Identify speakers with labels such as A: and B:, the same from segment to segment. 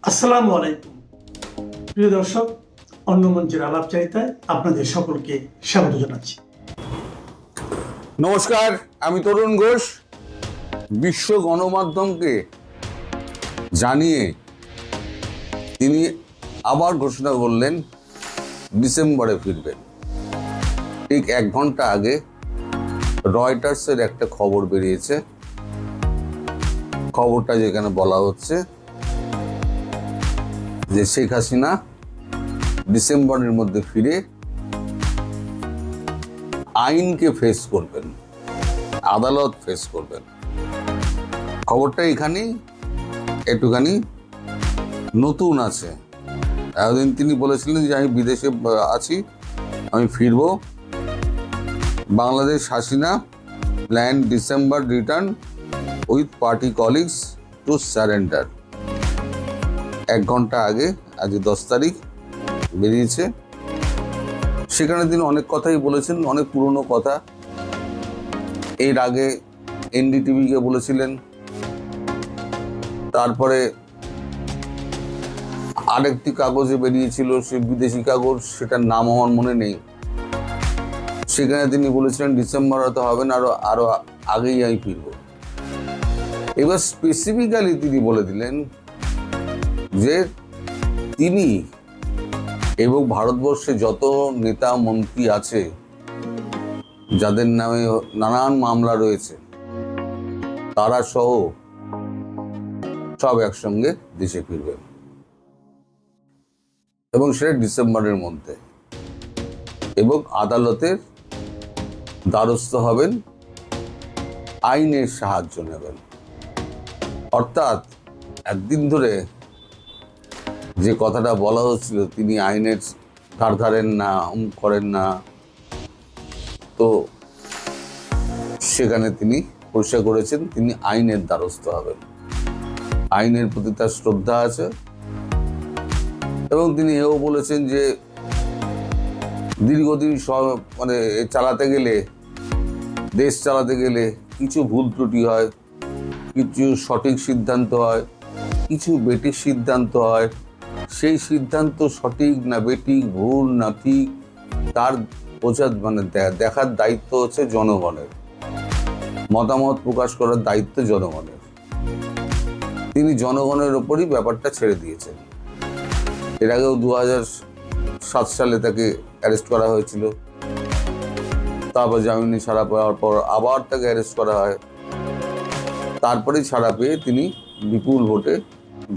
A: আসসালামু আলাইকুম প্রিয় দর্শক, অন্য মঞ্চের আলাপচারিতায় আপনাদের সকলকে স্বাগত জানাচ্ছি।
B: নমস্কার, আমি তরুণ ঘোষ। বিশ্ব গণমাধ্যমকে জানিয়ে তিনি আবার ঘোষণা করলেন ডিসেম্বরে ফিরবেন। ঠিক 1 ঘন্টা আগে রয়টার্সের একটা খবর বেরিয়েছে। খবরটা যেখানে বলা হচ্ছে যে শেখ হাসিনা ডিসেম্বরের মধ্যে ফিরে আইনকে ফেস করবেন, আদালত ফেস করবেন। খবরটা এখানেই একটুখানি নতুন আছে। এতদিন তিনি বলেছিলেন যে আমি বিদেশে আছি, আমি ফিরবো। Bangladesh Hasina plan December return with party colleagues to surrender. 1 ঘন্টা আগে, আজ 10 তারিখ বেরিয়েছে। সেখানে তিনি অনেক কথাই বলেছেন, অনেক পুরনো কথা। এর আগে এনডিটিভিকে বলেছিলেন, তারপরে আরেকটি কাগজে বেরিয়েছিল, সে বিদেশি কাগজ, সেটার নাম আমার মনে নেই। সেখানে তিনি বলেছিলেন ডিসেম্বর হয়তো হবে না, আরো আগেই আমি ফিরব। এবার স্পেসিফিক্যালি তিনি বলে দিলেন যে তিনি এবং ভারতবর্ষে যত নেতা মন্ত্রী আছে যাদের নামে নানান মামলা রয়েছে, তারা সহ সব একসঙ্গে দেশে ফিরবেন এবং সেটা ডিসেম্বরের মধ্যে, এবং আদালতের দ্বারস্থ হবেন, আইনের সাহায্য নেবেন। অর্থাৎ একদিন ধরে যে কথাটা বলা হচ্ছিল তিনি আইনের ধার ধারেন না, করেন না, তো সেখানে তিনি পরিষ্কার করেছেন তিনি আইনের দ্বারস্থ হবেন। আইনের প্রতি তার শ্রদ্ধা আছে এবং তিনি এও বলেছেন যে দীর্ঘদিন চালাতে গেলে, দেশ চালাতে গেলে কিছু ভুল ত্রুটি হয়, কিছু সঠিক সিদ্ধান্ত হয়, কিছু বেঠিক সিদ্ধান্ত হয়। সেই সিদ্ধান্ত সঠিক না বেঠিক, ভুল না ঠিক, তার দেখার দায়িত্ব হচ্ছে জনগণের, মতামত প্রকাশ করার দায়িত্ব জনগণের। তিনি জনগণের ওপরই ব্যাপারটা ছেড়ে দিয়েছেন। এর আগেও 2007 সালে তাকে অ্যারেস্ট করা হয়েছিল, তারপর জামিনে ছাড়া পাওয়ার পর আবার তাকে অ্যারেস্ট করা হয়, তারপরেই ছাড়া পেয়ে তিনি বিপুল ভোটে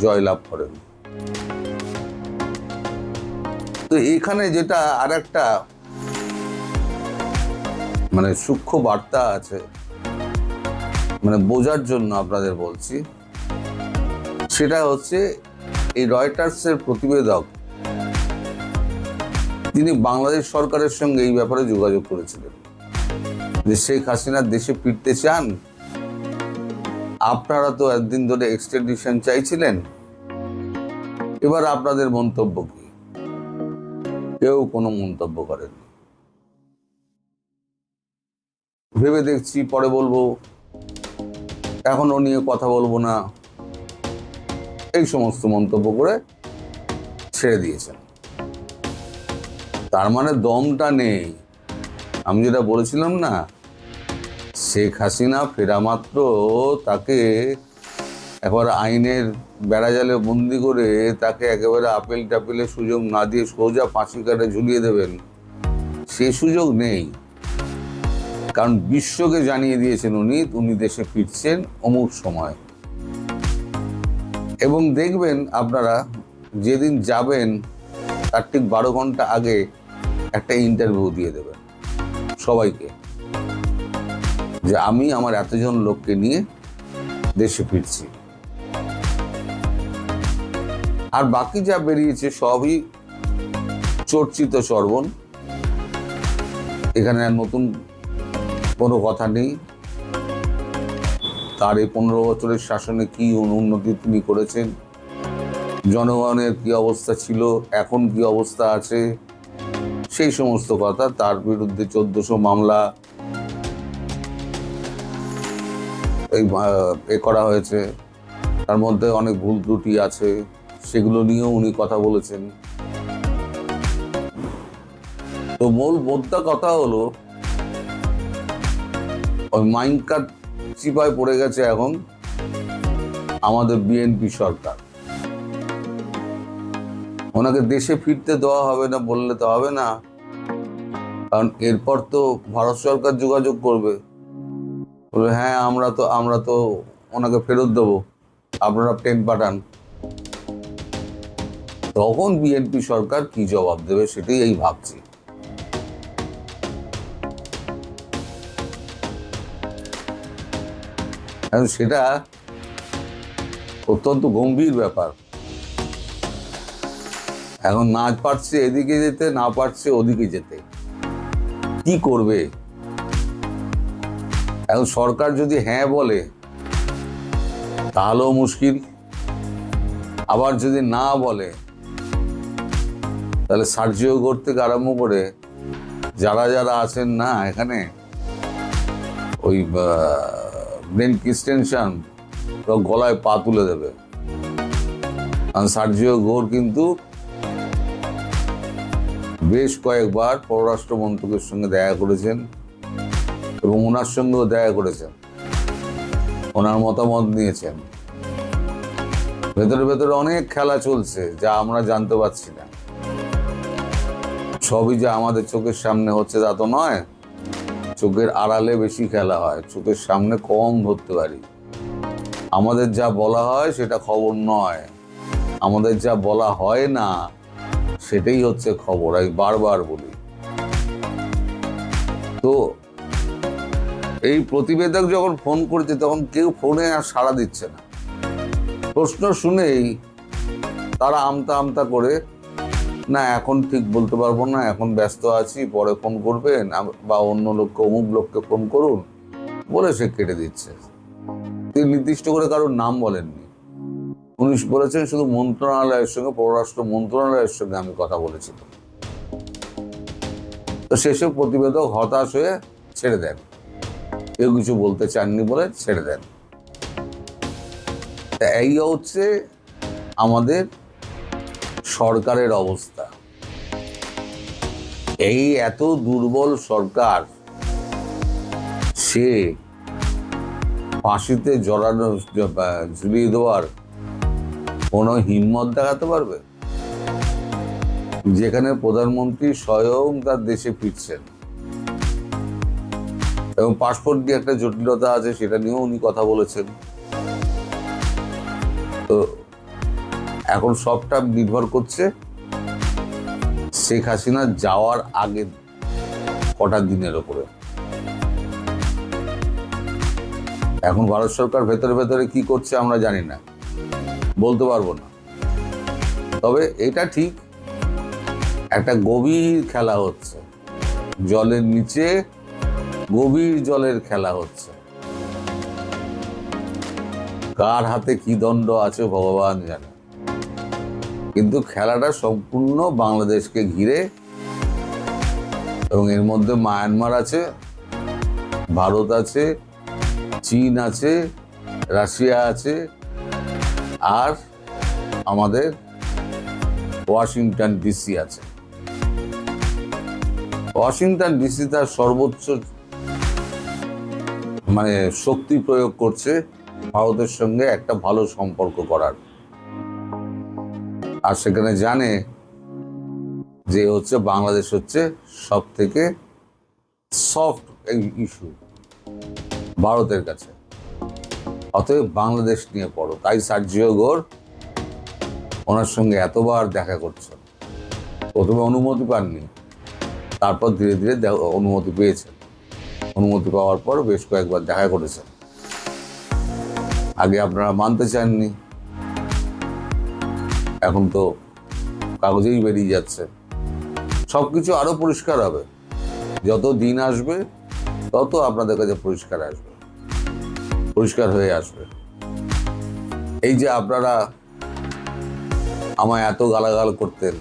B: জয়লাভ করেন। তো এখানে যেটা আর একটা সূক্ষ্ম বার্তা আছে, বোঝার জন্য আপনাদের বলছি, সেটা হচ্ছে এই রয়টার্সের প্রতিবেদক তিনি বাংলাদেশ সরকারের সঙ্গে এই ব্যাপারে যোগাযোগ করেছিলেন যে শেখ হাসিনা দেশে ফিরতে চান, আপনারা তো একদিন ধরে এক্সট্রাডিশন চাইছিলেন, এবার আপনাদের মন্তব্য কি? কেউ কোনো মন্তব্য করেনি। ভেবে দেখছি, পরে বলবো, এখন ও নিয়ে কথা বলবো না, এই সমস্ত মন্তব্য করে ছেড়ে দিয়েছেন। তার মানে দমটা নেই। আমি যেটা বলেছিলাম না, শেখ হাসিনা ফেরা মাত্র তাকে একবার আইনের বেড়াজালে বন্দি করে তাকে একেবারে আপেল টাপেলের সুযোগ না দিয়ে সোজা ফাঁসি কাটে ঝুলিয়ে দেবেন, সে সুযোগ নেই। কারণ বিশ্বকে জানিয়ে দিয়েছেন উনি দেশে ফিরছেন অমুক সময়। এবং দেখবেন আপনারা যেদিন যাবেন তার ঠিক 12 ঘন্টা আগে একটা ইন্টারভিউ দিয়ে দেবেন সবাইকে, যে আমি আমার এতজন লোককে নিয়ে দেশে ফিরছি। আর বাকি যা বেরিয়েছে সবই চর্চিত চর্বণ, এখানে আর নতুন কোনো কথা নেই। তার এই 15 বছরের শাসনে কি উন্নতি তিনি করেছেন, জনগণের কি অবস্থা ছিল, এখন কি অবস্থা আছে, সেই সমস্ত কথা। তার বিরুদ্ধে 1400 মামলা করা হয়েছে, তার মধ্যে অনেক ভুল ত্রুটি আছে, সেগুলো নিয়েও উনি কথা বলেছেন। তো মূল মোদ্দা কথা হলো, ওই মাইন্ড কাট চিপায় পড়ে গেছে এখন আমাদের বিএনপি সরকার। ওনাকে দেশে ফিরতে দেওয়া হবে না বললে তো হবে না, কারণ এরপর তো ভারত সরকার যোগাযোগ করবে, বলবে হ্যাঁ আমরা তো ওনাকে ফেরত দেবো, আপনারা ট্রেন পাঠান। তখন বিএনপি সরকার কি জবাব দেবে সেটাই এই ভাবছি। এখন সেটা অত্যন্ত গম্ভীর ব্যাপার। এখন না পারছে এদিকে যেতে, না পারছে ওদিকে যেতে, কি করবে? এখন সরকার যদি হ্যাঁ বলে তাহলেও মুশকিল, আবার যদি না বলে তাহলে সার্জিও গোর থেকে আরম্ভ করে যারা যারা আছেন না এখানে, ওই ব্রেন কিস্টেনশন গলায় পা তুলে দেবে। কারণ সার্জিও গোর কিন্তু বেশ কয়েকবার পররাষ্ট্রমন্ত্রকের সঙ্গে দেখা করেছেন এবং ওনার সঙ্গেও দেখা করেছেন, ওনার মতামত নিয়েছেন। ভেতরে ভেতরে অনেক খেলা চলছে যা আমরা জানতে পারছি না। সবই যে আমাদের চোখের সামনে হচ্ছে তা তো নয়, চোখের আড়ালে বেশি খেলা হয়, চোখের সামনে কম ধরতে পারি। আমাদের যা বলা হয় সেটা খবর নয়, আমাদের যা বলা হয় না সেটাই হচ্ছে খবর, আমি বারবার বলি। তো এই প্রতিবেদক যখন ফোন করছে তখন কেউ ফোনে আর সাড়া দিচ্ছে না। প্রশ্ন শুনেই তারা আমতা আমতা করে, না এখন ঠিক বলতে পারবো না, এখন ব্যস্ত আছি, পরে ফোন করবেন, বা অন্য লোককে অমুক লোককে ফোন করুন বলে সে কেটে দিচ্ছে। তিনি নির্দিষ্ট করে কারোর নাম বলেননি, উনি বলেছেন শুধু মন্ত্রণালয়ের সঙ্গে, পররাষ্ট্র মন্ত্রণালয়ের সঙ্গে আমি কথা বলেছিলাম। তো শেষে প্রতিবেদক হতাশ হয়ে ছেড়ে দেন, কেউ কিছু বলতে চাননি বলে ছেড়ে দেন। এই হচ্ছে আমাদের সরকারের অবস্থা। এই এত দুর্বল সরকার, সে ফাঁসিতে জড়ানো ঝুলিয়ে দেওয়ার কোনো হিম্মত দেখাতে পারবে? যেখানে প্রধানমন্ত্রী স্বয়ং তার দেশে ফিরছেন এবং পাসপোর্ট নিয়ে একটা জটিলতা আছে, সেটা নিয়েও উনি কথা বলেছেন। তো এখন সবটা নির্ভর করছে শেখ হাসিনা যাওয়ার আগে কটা দিনের ওপরে। এখন ভারত সরকার ভেতরে ভেতরে কি করছে আমরা জানি না, বলতে পারবো না। তবে এটা ঠিক, একটা গভীর খেলা হচ্ছে, জলের নিচে গভীর জলের খেলা হচ্ছে। কার হাতে কি দণ্ড আছে ভগবান জানে, কিন্তু খেলাটা সম্পূর্ণ বাংলাদেশকে ঘিরে, এবং এর মধ্যে মায়ানমার আছে, ভারত আছে, চীন আছে, রাশিয়া আছে, আর আমাদের ওয়াশিংটন ডিসি আছে। ওয়াশিংটন ডিসি তার সর্বোচ্চ শক্তি প্রয়োগ করছে ভারতের সঙ্গে একটা ভালো সম্পর্ক করার, আর সেখানে জানে যে হচ্ছে বাংলাদেশ হচ্ছে সব থেকে সফট ইস্যু ভারতের কাছে, অতএব বাংলাদেশ নিয়ে পড়ো। তাই সার্জিও গোর ওনার সঙ্গে এতবার দেখা করছেন। প্রথমে অনুমতি পাননি, তারপর ধীরে ধীরে অনুমতি পেয়েছেন। অনুমতি পাওয়ার পর বেশ কয়েকবার দেখা করেছেন। আগে আপনারা মানতে চাননি, এখন তো কাগজেই বেরিয়ে যাচ্ছে। সবকিছু আরো পরিষ্কার হবে, যত দিন আসবে তত আপনাদের কাছে পরিষ্কার হয়ে আসবে। এই যে আপনারা আমায় এত গালাগাল করতেন,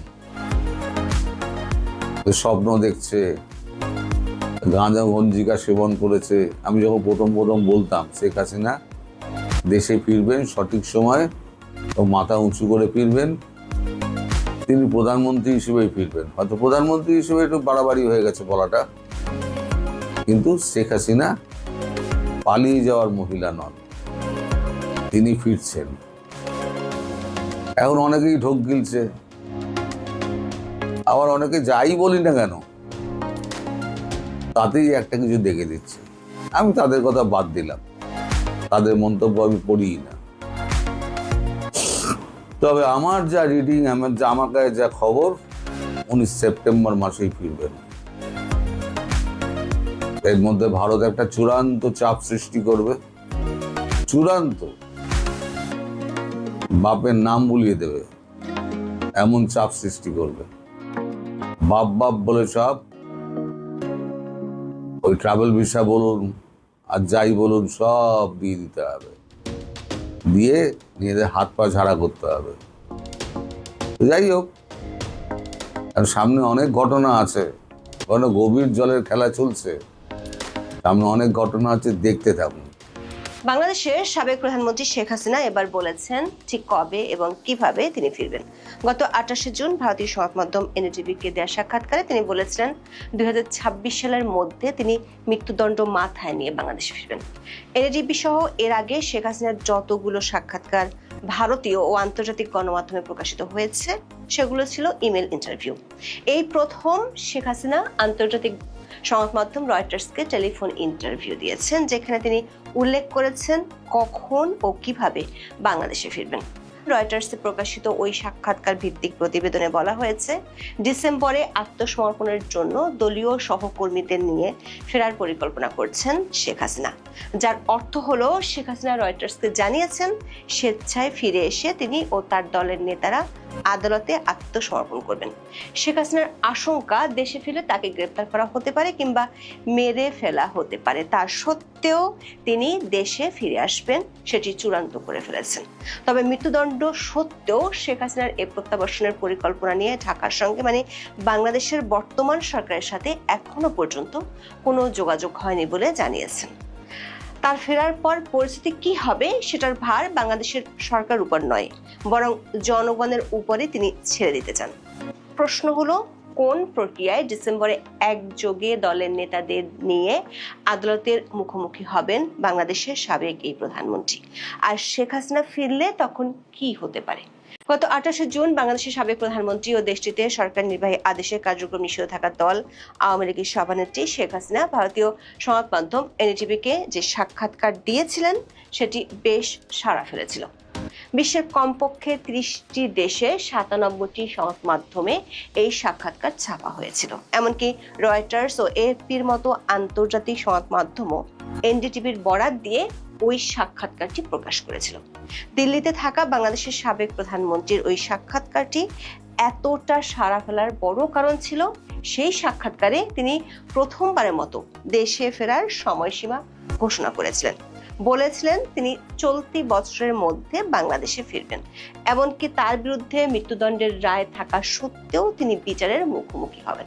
B: স্বপ্ন দেখছে, গাঁজা গঞ্জিকা সেবন করেছে, আমি যখন প্রথম বলতাম শেখ হাসিনা দেশে ফিরবেন সঠিক সময়, ও মাথা উঁচু করে ফিরবেন, তিনি প্রধানমন্ত্রী হিসেবেই ফিরবেন। হয়তো প্রধানমন্ত্রী হিসেবে একটু বাড়াবাড়ি হয়ে গেছে বলাটা, কিন্তু শেখ হাসিনা পালিয়ে যাওয়ার মহিলা নন, তিনি ফিরছেন। এখন অনেকেই ঢোক গিলছে, আবার অনেকে যাই বলি না কেন তাতেই একটা কিছু দেখে দিচ্ছে। আমি তাদের কথা বাদ দিলাম, তাদের মন্তব্য আমি পড়িই না। তবে আমার যা রিডিং, আমার কাছে যা খবর, 19 সেপ্টেম্বর মাসেই ফিরবেন। এর মধ্যে ভারত একটা চূড়ান্ত চাপ সৃষ্টি করবে, চূড়ান্ত বাপের নাম ভুলিয়ে দেবে এমন চাপ সৃষ্টি করবে। বাপ বাপ বলে চাপ, ওই ট্রাভেল ভিসা বলুন আর যাই বলুন সব দিয়ে দিতে হবে, দিয়ে নিজেদের হাত পা ঝাড়া করতে হবে। যাই হোক, আর সামনে অনেক ঘটনা আছে, কারণ গভীর জলের খেলা চলছে, সামনে অনেক ঘটনা আছে, দেখতে থাকুন।
C: বাংলাদেশের সাবেক প্রধানমন্ত্রী শেখ হাসিনা এবার বলেছেন ঠিক কবে এবং কিভাবে তিনি ফিরবেন। গত 28 জুন ভারতীয় সংবাদ মাধ্যম এনডিটিভিকে দেওয়া সাক্ষাৎকারে তিনি বলেছিলেন 2026 সালের মধ্যে তিনি মৃত্যুদণ্ড মাথায় নিয়ে বাংলাদেশে ফিরবেন। এনডিটিভি সহ এর আগে শেখ হাসিনার যতগুলো সাক্ষাৎকার ভারতীয় ও আন্তর্জাতিক গণমাধ্যমে প্রকাশিত হয়েছে সেগুলো ছিল ইমেল ইন্টারভিউ। এই প্রথম শেখ হাসিনা আন্তর্জাতিক সংবাদ মাধ্যম রয়টার্সকে টেলিফোন ইন্টারভিউ দিয়েছেন, যেখানে তিনি উল্লেখ করেছেন কখন ও কিভাবে বাংলাদেশে ফিরবেন। রয়টার্সে প্রকাশিত ওই সাক্ষাৎকার ভিত্তিক প্রতিবেদনে বলা হয়েছে, ডিসেম্বরে আত্মসমর্পণের জন্য দলীয় সহকর্মীদের নিয়ে ফেরার পরিকল্পনা করছেন শেখ হাসিনা, যার অর্থ হলো শেখ হাসিনা রয়টার্সকে জানিয়েছেন স্বেচ্ছায় ফিরে এসে তিনি ও তার দলের নেতারা আদালতে আত্মসমর্পণ করবেন। শেখ হাসিনার আশঙ্কা দেশে ফিরে তাকে গ্রেপ্তার করা হতে পারে কিংবা মেরে ফেলা হতে পারে, তার সত্ত্বেও তিনি দেশে ফিরে আসবেন সেটি চূড়ান্ত করে ফেলেছেন। তবে মৃত্যুদণ্ড সত্ত্বেও শেখ হাসিনার এই প্রত্যাবর্তনের পরিকল্পনা নিয়ে ঢাকার সঙ্গে বাংলাদেশের বর্তমান সরকারের সাথে এখনো পর্যন্ত কোনো যোগাযোগ হয়নি বলে জানিয়েছেন। তার ফেরার পর পরিস্থিতি কি হবে সেটার ভার বাংলাদেশের সরকার উপর নয়, বরং জনগণের উপরে তিনি ছেড়ে দিতে চান। প্রশ্ন হলো, কোন প্রক্রিয়ায় ডিসেম্বরে একযোগে দলের নেতাদের নিয়ে আদালতের মুখোমুখি হবেন বাংলাদেশের সাবেক এই প্রধানমন্ত্রী, আর শেখ হাসিনা ফিরলে তখন কি হতে পারে? গত 28 জুন বাংলাদেশের সাবেক প্রধানমন্ত্রী ও দেশটিতে সরকার নির্বাহী আদেশের কার্যক্রম নিষিদ্ধ থাকা দল আওয়ামী লীগের সভানেত্রী শেখ হাসিনা ভারতীয় সংবাদ মাধ্যম এনডিটিভিকে যে সাক্ষাৎকার দিয়েছিলেন সেটি বেশ সাড়া ফেলেছিল। বিশ্বের কমপক্ষে 30টি দেশে 97টি সংবাদ মাধ্যমে এই সাক্ষাৎকার ছাপা হয়েছিল। এমনকি রয়টার্স ও এএফপির মতো আন্তর্জাতিক সংবাদ মাধ্যমও এনডিটিভির বরাত দিয়ে ওই সাক্ষাৎকারটি প্রকাশ করেছিল। দিল্লিতে থাকা বাংলাদেশের সাবেক প্রধানমন্ত্রীর ওই সাক্ষাৎকারটি এতটা সাড়া ফেলার বড় কারণ ছিল সেই সাক্ষাৎকারে তিনি প্রথমবারের মতো দেশে ফেরার সময়সীমা ঘোষণা করেছিলেন। বলেছিলেন তিনি চলতি বছরের মধ্যে বাংলাদেশে ফিরবেন, এমনকি তার বিরুদ্ধে মৃত্যুদণ্ডের রায় থাকা সত্ত্বেও তিনি বিচারের মুখোমুখি হবেন।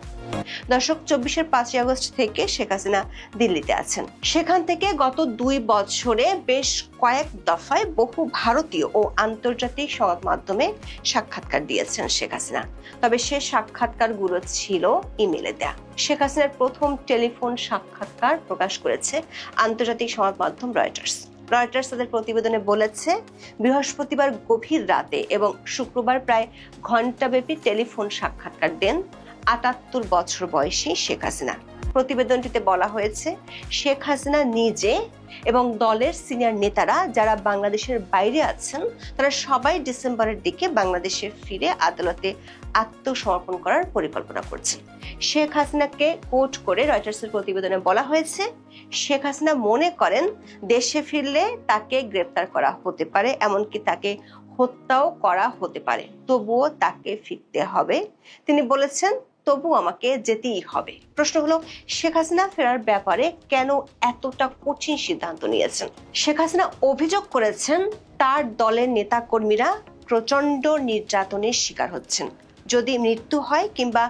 C: দর্শক, 24-এর 5ই আগস্ট থেকে শেখ হাসিনা দিল্লিতে আছেন। সেখান থেকে গত 2 বছরে বেশ কয়েক দফায় বহু ভারতীয় ও আন্তর্জাতিক সংবাদ মাধ্যমে সাক্ষাৎকার দিয়েছেন শেখ হাসিনা। তবে সে সাক্ষাৎকারগুলো ছিল ইমেলে দেয়া। শেখ হাসিনার প্রথম টেলিফোন সাক্ষাৎকার প্রকাশ করেছে আন্তর্জাতিক সংবাদ মাধ্যম রয়টার্স তাদের প্রতিবেদনে বলেছে, বৃহস্পতিবার গভীর রাতে এবং শুক্রবার প্রায় ঘণ্টাব্যাপী টেলিফোন সাক্ষাৎকার দেন 78 বছর বয়সী শেখ হাসিনা। প্রতিবেদনটিতে বলা হয়েছে, শেখ হাসিনা নিজে এবং দলের সিনিয়র নেতারা যারা বাংলাদেশের বাইরে আছেন তারা সবাই ডিসেম্বরের দিকে বাংলাদেশে ফিরে আদালতে আত্মসমর্পণ করার পরিকল্পনা করছে। শেখ হাসিনাকে কোট করে রয়টার্সের প্রতিবেদনে বলা হয়েছে, শেখ হাসিনা মনে করেন দেশে ফিরলে তাকে গ্রেপ্তার করা হতে পারে, এমনকি তাকে হত্যাও করা হতে পারে, তবুও তাকে ফিরতে হবে। তিনি বলেছেন, তবু আমাকে যেতেই হবে। প্রশ্ন হলো, শেখ হাসিনা ফেরার ব্যাপারে কেন এতটা কঠিন সিদ্ধান্ত নিয়েছেন? শেখ হাসিনা অভিযোগ করেছেন তার দলের নেতাকর্মীরা প্রচন্ড নির্যাতনের শিকার হচ্ছেন। যদি মৃত্যু হয় কিংবা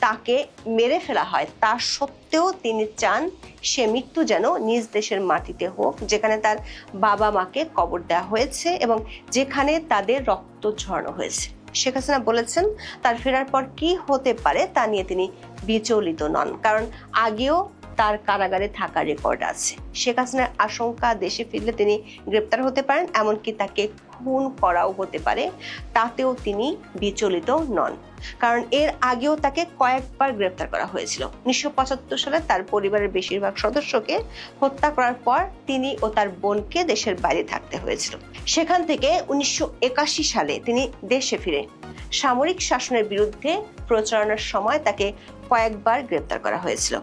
C: তাকে মেরে ফেলা হয় তা সত্ত্বেও তিনি চান সে মৃত্যু যেন নিজ দেশের মাটিতে হোক, যেখানে তার বাবা মাকে কবর দেওয়া হয়েছে এবং যেখানে তাদের রক্ত ঝরানো হয়েছে। শেখ হাসিনা বলেছেন তার ফেরার পর কি হতে পারে তা নিয়ে তিনি বিচলিত নন, কারণ আগেও তার কারাগারে থাকার রেকর্ড আছে। শেখ হাসিনার আশঙ্কা দেশে ফিরলে তিনি গ্রেপ্তার হতে পারেন, এমনকি তাকে খুন করাও হতে পারে, তাতেও তিনি বিচলিত নন, কারণ এর আগেও তাকে কয়েকবার গ্রেপ্তার করা হয়েছিল। 1975 সালে তার পরিবারের বেশিরভাগ সদস্যকে হত্যা করার পর তিনি ও তার বোনকে দেশের বাইরে থাকতে হয়েছিল। সেখান থেকে 1981 সালে তিনি দেশে ফিরে সামরিক শাসনের বিরুদ্ধে প্রচারণার সময় তাকে কয়েকবার গ্রেপ্তার করা হয়েছিল।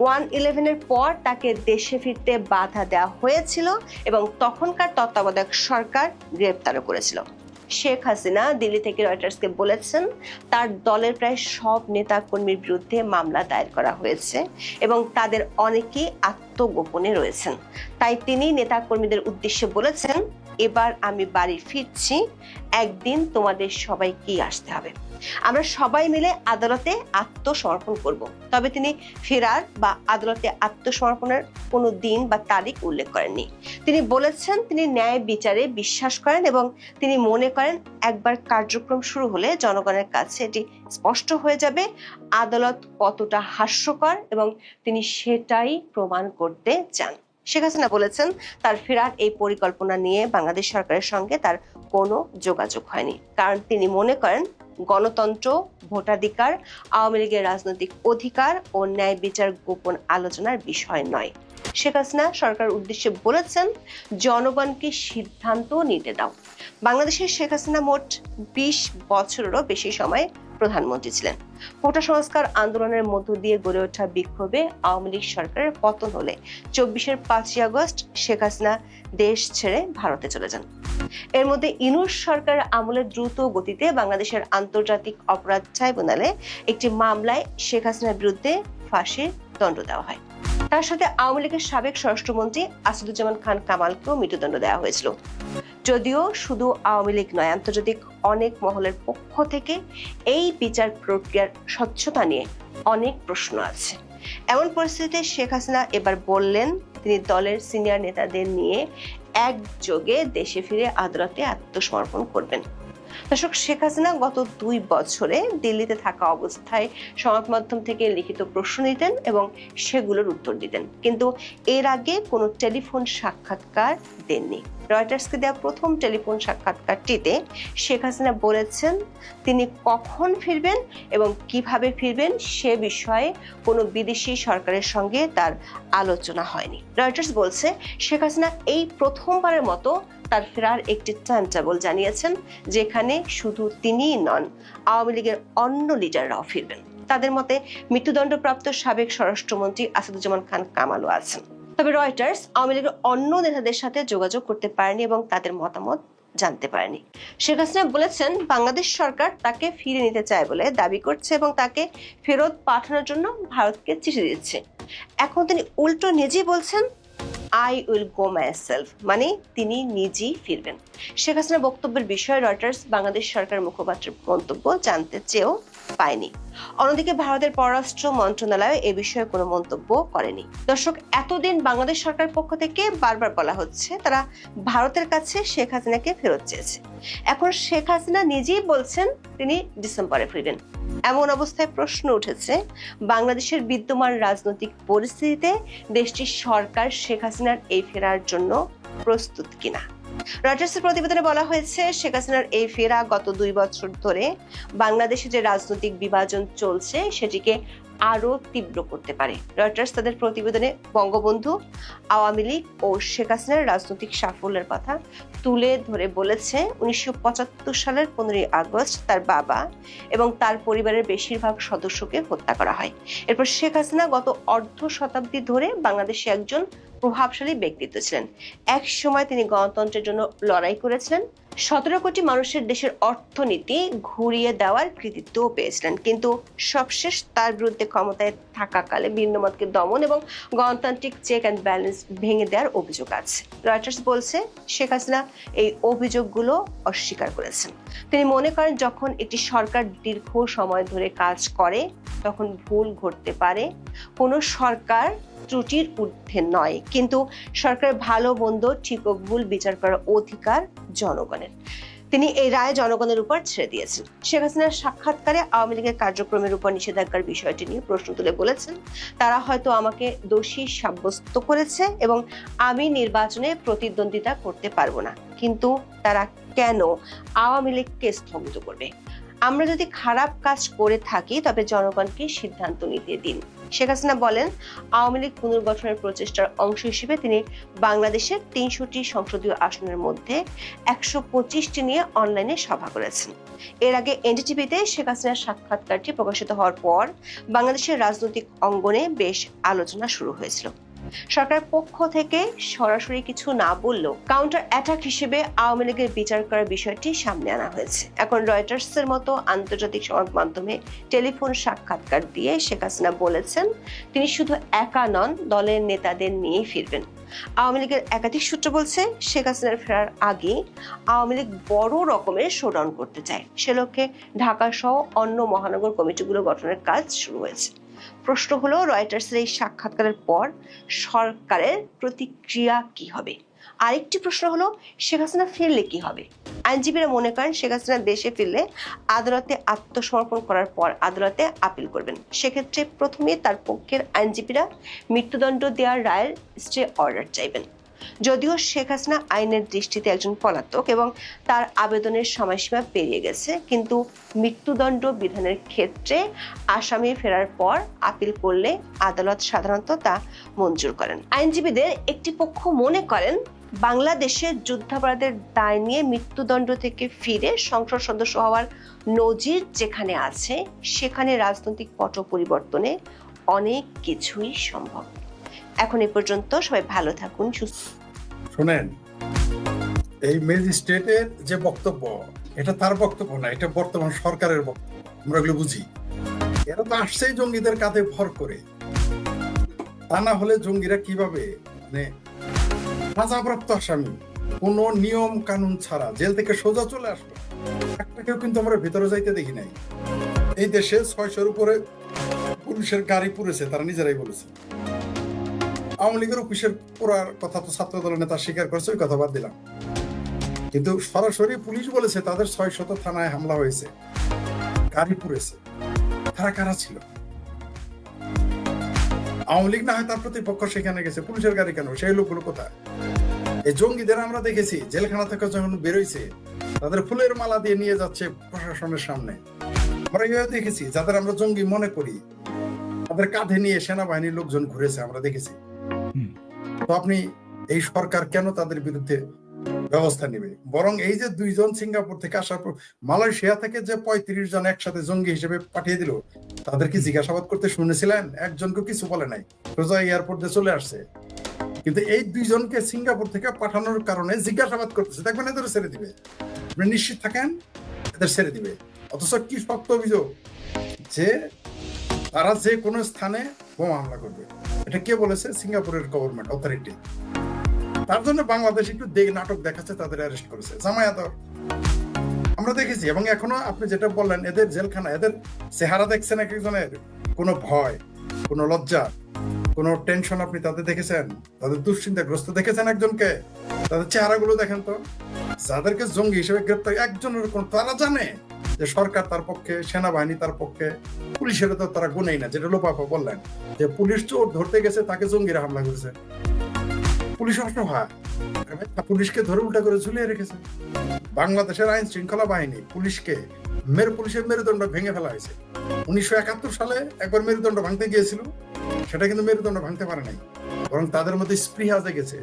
C: 1/11-এর পর তাকে দেশে ফিরতে বাধা দেওয়া হয়েছিল এবং তখনকার তত্ত্বাবধায়ক সরকার গ্রেপ্তারও করেছিল। শেখ হাসিনা দিল্লি থেকে রয়টার্সকে বলেছেন তার দলের প্রায় সব নেতা কর্মীর বিরুদ্ধে মামলা দায়ের করা হয়েছে এবং তাদের অনেকেই আত্মগোপনে রয়েছেন। তাই তিনি নেতা কর্মীদের উদ্দেশ্যে বলেছেন, এবার আমি বাড়ি ফিরছি, একদিন তোমাদের সবাইকেই আসতে হবে, আমরা সবাই মিলে আদালতে আত্মসমর্পণ করব। তবে তিনি ফেরার বা আদালতে আত্মসমর্পণের কোনো দিন বা তারিখ উল্লেখ করেননি। তিনি বলেছেন তিনি ন্যায় বিচারে বিশ্বাস করেন এবং তিনি মনে করেন একবার কার্যক্রম শুরু হলে জনগণের কাছে এটি স্পষ্ট হয়ে যাবে আদালত কতটা হাস্যকর এবং তিনি সেটাই প্রমাণ করতে চান। শেখ হাসিনা বলেছেন তার ফেরার এই পরিকল্পনা নিয়ে বাংলাদেশ সরকারের সঙ্গে তার কোনো যোগাযোগ হয়নি, কারণ তিনি মনে করেন গণতন্ত্র, ভোটাধিকার, আওয়ামী লীগের রাজনৈতিক অধিকার ও ন্যায় বিচার গোপন আলোচনার বিষয় নয়। শেখ হাসিনা সরকারের উদ্দেশ্যে বলেছেন জনগণকে সিদ্ধান্ত নিতে দাও। বাংলাদেশের শেখ হাসিনা মোট 20 বছরেরও বেশি সময় প্রধানমন্ত্রী ছিলেন। কোটা সংস্কার আন্দোলনের মধ্য দিয়ে গড়ে ওঠা বিক্ষোভে আওয়ামী লীগ সরকারের পতন হলে 24-এর 5ই আগস্ট শেখ হাসিনা দেশ ছেড়ে ভারতে চলে যান। এর মধ্যে ইউনূস সরকারের আমলে দ্রুত গতিতে বাংলাদেশের আন্তর্জাতিক অপরাধ ট্রাইব্যুনালে একটি মামলায় শেখ হাসিনার বিরুদ্ধে ফাঁসির দণ্ড দেওয়া হয়। তার সাথে আওয়ামী লীগের সাবেক স্বরাষ্ট্রমন্ত্রী আসাদুজ্জামান খান কামালকেও মৃত্যুদণ্ড দেওয়া হয়েছিল। যদিও শুধু আওয়ামী লীগ নয়, আন্তর্জাতিক অনেক মহলের পক্ষ থেকে এই বিচার প্রক্রিয়ার স্বচ্ছতা নিয়ে অনেক প্রশ্ন আছে। এমন পরিস্থিতিতে শেখ হাসিনা এবার বললেন তিনি দলের সিনিয়র নেতাদের নিয়ে একযোগে দেশে ফিরে আদালতে আত্মসমর্পণ করবেন। দর্শক, শেখ হাসিনা গত 2 বছরে দিল্লিতে থাকা অবস্থায় সংবাদ মাধ্যম থেকে লিখিত প্রশ্ন নিতেন এবং সেগুলোর উত্তর দিতেন, কিন্তু এর আগে কোনো টেলিফোন সাক্ষাৎকার দেননি। রয়টার্সকে দেওয়া প্রথম টেলিফোন সাক্ষাৎকারটিতে শেখ হাসিনা বলেছেন তিনি কখন ফিরবেন এবং কিভাবে ফিরবেন সে বিষয়ে কোনো বিদেশি সরকারের সঙ্গে তার আলোচনা হয়নি। রয়টার্স বলছে শেখ হাসিনা এই প্রথমবারের মতো তার ফেরার একটি টাইম টেবল জানিয়েছেন, যেখানে শুধু তিনিই নন, আওয়ামী লীগের অন্য লিডাররাও ফিরবেন। তাদের মতে মৃত্যুদণ্ডপ্রাপ্ত সাবেক স্বরাষ্ট্রমন্ত্রী আসাদুজ্জামান খান কামালও আছেন। তবে রয়টার্স আওয়ামী লীগের অন্য নেতাদের সাথে যোগাযোগ করতে পারেনি এবং তাদের মতামত জানতে পারেনি। শেখ হাসিনা বলেছেন বাংলাদেশ সরকার তাকে ফিরে নিতে চায় বলে দাবি করছে এবং তাকে ফেরত পাঠানোর জন্য ভারতকে চিঠি দিচ্ছে। এখন তিনি উল্টো নিজেই বলছেন I will go myself, মানে তিনি নিজেই ফিরবেন। শেখ হাসিনার বক্তব্যের বিষয়ে রয়টার্স বাংলাদেশ সরকারের মুখপাত্রের মন্তব্য জানতে চেয়েও পায়নি। অন্যদিকে ভারতের পররাষ্ট্র মন্ত্রণালয় এ বিষয়ে কোনো মন্তব্য করেনি। দর্শক, এতদিন বাংলাদেশ সরকারের পক্ষ থেকে বারবার বলা হচ্ছে তারা ভারতের কাছে শেখ হাসিনাকে ফেরত চেয়েছে। এখন শেখ হাসিনা নিজেই বলছেন তিনি ডিসেম্বরে ফিরবেন। এমন অবস্থায় প্রশ্ন উঠেছে বাংলাদেশের বিদ্যমান রাজনৈতিক পরিস্থিতিতে দেশটির সরকার শেখ হাসিনার এই ফেরার জন্য প্রস্তুত কিনা। রয়টার্সের প্রতিবেদনে বলা হয়েছে শেখ হাসিনার এই ফেরা গত 2 বছর ধরে বাংলাদেশে যে রাজনৈতিক বিভাজন চলছে সেটিকে আরো তীব্র করতে পারে। রয়টার্স তাদের প্রতিবেদনে বঙ্গবন্ধু, আওয়ামী লীগ ও শেখ হাসিনার রাজনৈতিক সাফল্যের কথা তুলে ধরে বলেছে 1975 সালের 15ই আগস্ট তার বাবা এবং তার পরিবারের বেশিরভাগ সদস্যকে হত্যা করা হয়। এরপর শেখ হাসিনা গত অর্ধ শতাব্দী ধরে বাংলাদেশে একজন প্রভাবশালী ব্যক্তিত্ব ছিলেন। এক সময় তিনি গণতন্ত্রের জন্য লড়াই করেছিলেন, 17 কোটি মানুষের দেশের অর্থনীতি ঘুরিয়ে দেওয়ার কৃতিত্বও পেয়েছিলেন, কিন্তু সবশেষ তার বিরুদ্ধে ক্ষমতায় থাকাকালে ভিন্নমতকে দমন এবং গণতান্ত্রিক চেক অ্যান্ড ব্যালেন্স ভেঙে দেওয়ার অভিযোগ আছে। রয়টার্স বলছে শেখ হাসিনা এই অভিযোগগুলো অস্বীকার করেছেন। তিনি মনে করেন যখন একটি সরকার দীর্ঘ সময় ধরে কাজ করে তখন ভুল ঘটতে পারে, কোনো সরকার ত্রুটির ঊর্ধ্বে নয়, কিন্তু সরকারের ভালো মন্দ ঠিক ও ভুল বিচার করার অধিকার জনগণের। তিনি এই রায় জনগণের উপর ছেড়ে দিয়েছেন। শেখ হাসিনার সাক্ষাৎকারে আওয়ামী লীগের কার্যক্রমের উপর নিষেধাজ্ঞার বিষয়টি নিয়ে প্রশ্ন তুলে বলেছেন, তারা হয়তো আমাকে দোষী সাব্যস্ত করেছে এবং আমি নির্বাচনে প্রতিদ্বন্দ্বিতা করতে পারবো না, কিন্তু তারা কেন আওয়ামী লীগকে স্থগিত করবে? আমরা যদি খারাপ কাজ করে থাকি তবে জনগণকে সিদ্ধান্ত নিতে দিন। শেখ হাসিনা বলেন, আওয়ামী লীগ পুনর্গঠনের প্রচেষ্টার অংশ হিসেবে তিনি বাংলাদেশের ৩০০টি সংসদীয় আসনের মধ্যে ১২৫টি নিয়ে অনলাইনে সভা করেছেন। এর আগে এনডিটিভিতে শেখ হাসিনার সাক্ষাৎকারটি প্রকাশিত হওয়ার পর বাংলাদেশের রাজনৈতিক অঙ্গনে বেশ আলোচনা শুরু হয়েছিল। সরকারের পক্ষ থেকে সরাসরি কিছু না বললেও কাউন্টার অ্যাটাক হিসেবে আওয়ামী লীগের বিচার করার বিষয়টি সামনে আনা হয়েছে। এখন রয়টার্সের মতো আন্তর্জাতিক সংবাদ মাধ্যমে টেলিফোন সাক্ষাৎকার দিয়ে শেখ হাসিনা বলেছেন, তিনি শুধু একা নন, দলের নেতাদের নিয়েই ফিরবেন। আওয়ামী লীগের একাধিক সূত্র বলছে, শেখ হাসিনার ফেরার আগে আওয়ামী লীগ বড় রকমের শোডাউন করতে চায়। সে লক্ষ্যে ঢাকা সহ অন্য মহানগর কমিটিগুলো গঠনের কাজ শুরু হয়েছে। প্রশ্ন হলো, রয়টার্সের এই সাক্ষাৎকারের পর সরকারের প্রতিক্রিয়া কি হবে? আরেকটি প্রশ্ন হলো, শেখ হাসিনা ফিরলে কি হবে? আইনজীবীরা মনে করেন, শেখ হাসিনা দেশে ফিরলে আদালতে আত্মসমর্পণ করার পর আদালতে আপিল করবেন। সেক্ষেত্রে প্রথমে তার পক্ষের আইনজীবীরা মৃত্যুদণ্ড দেওয়ার রায়ের স্টে অর্ডার চাইবেন। যদিও শেখ হাসিনা আইনের দৃষ্টিতে একজন পলাতক এবং তার আবেদনের সময়সীমা পেরিয়ে গেছে, কিন্তু মৃত্যুদণ্ড বিধানের ক্ষেত্রে আসামি ফেরার পর আপিল করলে আদালত সাধারণত তা মঞ্জুর করেন। আইনজীবীদের একটি পক্ষ মনে করেন, বাংলাদেশে যুদ্ধাপরাধের দায় নিয়ে মৃত্যুদণ্ড থেকে ফিরে সংসদ সদস্য হওয়ার নজির যেখানে আছে, সেখানে রাজনৈতিক পট পরিবর্তনে অনেক কিছুই সম্ভব। এখন এ পর্যন্ত, সবাই ভালো থাকুন, সুস্থ।
D: শুনেন, এই ম্যাজিস্ট্রেটের যে বক্তব্য, এটা তার বক্তব্য না, এটা বর্তমান সরকারের বক্তব্য। আমরা এগুলো বুঝি। এরা তো আসছেই জঙ্গিদের কাঁধে ভর করে, তা না হলে জঙ্গিরা কিভাবে মানে সাজাপ্রাপ্ত আসামি কোন নিয়ম কানুন ছাড়া জেল থেকে সোজা চলে আসবে? একটাকেও কিন্তু আমরা ভেতরে যাইতে দেখি নাই। এই দেশে ৬০০-র উপরে পুলিশের গাড়ি পুড়েছে, তারা নিজেরাই বলেছে। আওয়ামী লীগের অফিসের পুরার কথা তো ছাত্র দলের নেতা স্বীকার করছে, ওই কথা বাদ দিলাম। কিন্তু সরাসরি পুলিশ বলেছে তাদের ৬০০ থানায় হামলা হয়েছে, গাড়ি পুড়েছে। তারা কারা ছিল? আওয়ামী লীগ না হয় তার প্রতিপক্ষ সেখানে গেছে, পুলিশের গাড়ি কেন? সেই লোকগুলো কোথায়? এই জঙ্গিদের আমরা দেখেছি জেলখানা থেকে যখন বেরোইছে, তাদের ফুলের মালা দিয়ে নিয়ে যাচ্ছে প্রশাসনের সামনে। আমরা এভাবে দেখেছি, যাদের আমরা জঙ্গি মনে করি তাদের কাঁধে নিয়ে সেনাবাহিনীর লোকজন ঘুরেছে, আমরা দেখেছি। তো আপনি এই সরকার কেন তাদের বিরুদ্ধে ব্যবস্থা নেবে? বরং এই যে 2 জন সিঙ্গাপুর থেকে আসার পর মালয়েশিয়া থেকে যে 35 জন একসাথে জঙ্গি হিসেবে পাঠিয়ে দিল, তাদেরকে জিজ্ঞাসাবাদ করতে শুনেছিলেন? একজনকে কিছু বলে নাই, সোজা এয়ারপোর্ট দিয়ে চলে আসছে। কিন্তু এই 2 জনকে সিঙ্গাপুর থেকে পাঠানোর কারণে জিজ্ঞাসাবাদ করতেছে, দেখবেন এদের ছেড়ে দিবে, আপনি নিশ্চিত থাকেন এদের ছেড়ে দিবে। অথচ কি শক্ত অভিযোগ যে তারা যে কোনো স্থানে বোমা হামলা করবে। এটা কে বলেছে? সিঙ্গাপুরের গভর্নমেন্ট অথরিটি। তার জন্য বাংলাদেশ একটু নাটক দেখাচ্ছে, তাদের অ্যারেস্ট করেছে জামায়াত। আমরা দেখেছি। এবং এখনো আপনি যেটা বললেন, এদের জেলখানা, এদের চেহারা দেখছেন এক একজনের, কোনো ভয়, কোনো লজ্জা, কোনো টেনশন আপনি তাদের দেখেছেন? তাদের দুশ্চিন্তাগ্রস্ত দেখেছেন একজনকে? তাদের চেহারাগুলো দেখেন তো। যাদেরকে জঙ্গি হিসেবে গ্রেপ্তার, একজনের কোন, তারা জানে যে সরকার তার পক্ষে, সেনাবাহিনী তার পক্ষে, পুলিশের তো তারা গুনেই না। যেটা লোপাপা বললেন যে পুলিশ চোর ধরতে গেছে, তাকে জঙ্গিরা হামলা করেছে। পুলিশ অসহায়, পুলিশকে ধরে উল্টা করে ঝুলিয়ে রেখেছে। বাংলাদেশের আইন শৃঙ্খলা বাহিনী পুলিশের মেরুদণ্ড ভেঙে ফেলা হয়েছে। 1971 সালে একবার মেরুদণ্ড ভাঙতে গিয়েছিল, সেটা কিন্তু মেরুদণ্ড ভাঙতে পারে নাই, বরং তাদের মধ্যে স্পৃহা জেগেছে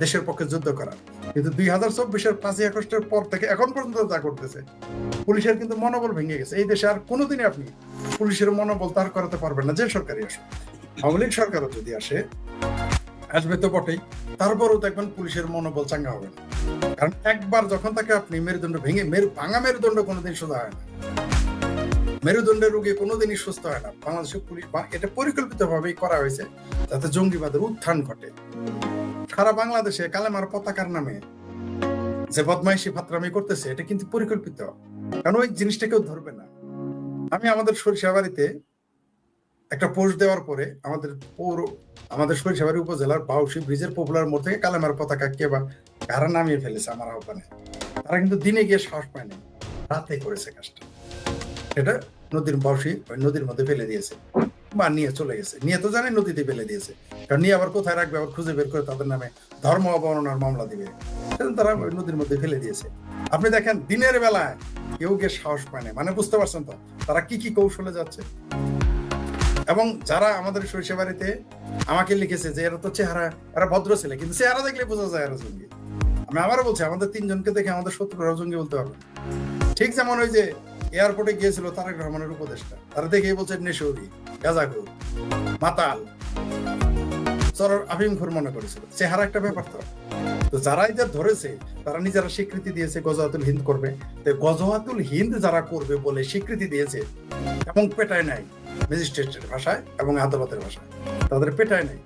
D: দেশের পক্ষে যুদ্ধ করার। কিন্তু 2024-এর 5ই আগস্টের পর থেকে এখন পর্যন্ত যা করতেছে, পুলিশের কিন্তু মনোবল ভেঙে গেছে। এই দেশে আর কোনোদিনই আপনি পুলিশের মনোবল তার করাতে পারবেন না, যে সরকারই আসে। আওয়ামী লীগ সরকারও যদি আসবে তো বটেই, তারপরেও দেখবেন পুলিশের মনোবল চাঙ্গা হবে না। কারণ একবার যখন তাকে আপনি মেরুদণ্ড ভেঙে, ভাঙা মেরুদণ্ড কোনোদিন সোজা হয় না, মেরুদণ্ডের রোগী কোনোদিনই সুস্থ হয় না। বাংলাদেশের পুলিশ এটা পরিকল্পিতভাবেই করা হয়েছে যাতে জঙ্গিবাদের উত্থান ঘটে। সারা বাংলাদেশে কালেমার পতাকার নামে যে বদমাইশি ফাত্রামি করতেছে, এটা কিন্তু পরিকল্পিত, কারণ ওই জিনিসটা কেউ ধরবে না। আমি আমাদের সরিষাবাড়িতে একটা পোস্ট দেওয়ার পরে আমাদের সরিষাবাড়ি উপজেলার বাউসী ব্রিজের পপুলার মোড় থেকে কালেমার পতাকা কে বা কারা নামিয়ে ফেলেছে আমার আহ্বানে। তারা কিন্তু দিনে গিয়ে সাহস পায়নি, রাতে করেছে কাজটা। এটা নদীর মধ্যে ফেলে দিয়েছে বা নিয়ে চলে গেছে, নিয়ে তো জানে নদীতে ফেলে দিয়েছে, কারণ নিয়ে আবার কোথায় রাখবে, আবার খুঁজে বের করে তাদের নামে ধর্ম অবমাননার মামলা দিবে, সেজন্য তারা নদীর মধ্যে ফেলে দিয়েছে। আপনি দেখেন দিনের বেলায় কেউ গিয়ে সাহস পায় না, মানে বুঝতে পারছেন তো তারা কি কি কৌশলে যাচ্ছে। এবং যারা আমাদের সরিষাবাড়িতে আমাকে লিখেছে যে এরা তো চেহারা, এরা ভদ্র ছেলে, কিন্তু চেহারা দেখলে বোঝা যায় এরা জঙ্গি। আমি আবারও বলছি, আমাদের তিনজনকে দেখে আমাদের শত্রুরাও জঙ্গি বলতে পারবে। ঠিক যেমন ওই যে এয়ারপোর্টে গিয়েছিল তারেক রহমানের উপদেষ্টা, তারা দেখেই বলছে নেশৌরি, গাঁজাখোর, মাতাল, চরর আফিমখোর মনে করেছিল। চেহারা একটা ব্যাপার তো। তো যারা এদের ধরেছে তারা নিজেরা স্বীকৃতি দিয়েছে গজওয়াতুল হিন্দ করবে। তো গজওয়াতুল হিন্দ যারা করবে বলে স্বীকৃতি দিয়েছে এবং পেটায় নাই ম্যাজিস্ট্রেটের ভাষায় এবং আদালতের ভাষায়, তাদের পেটায় নাই।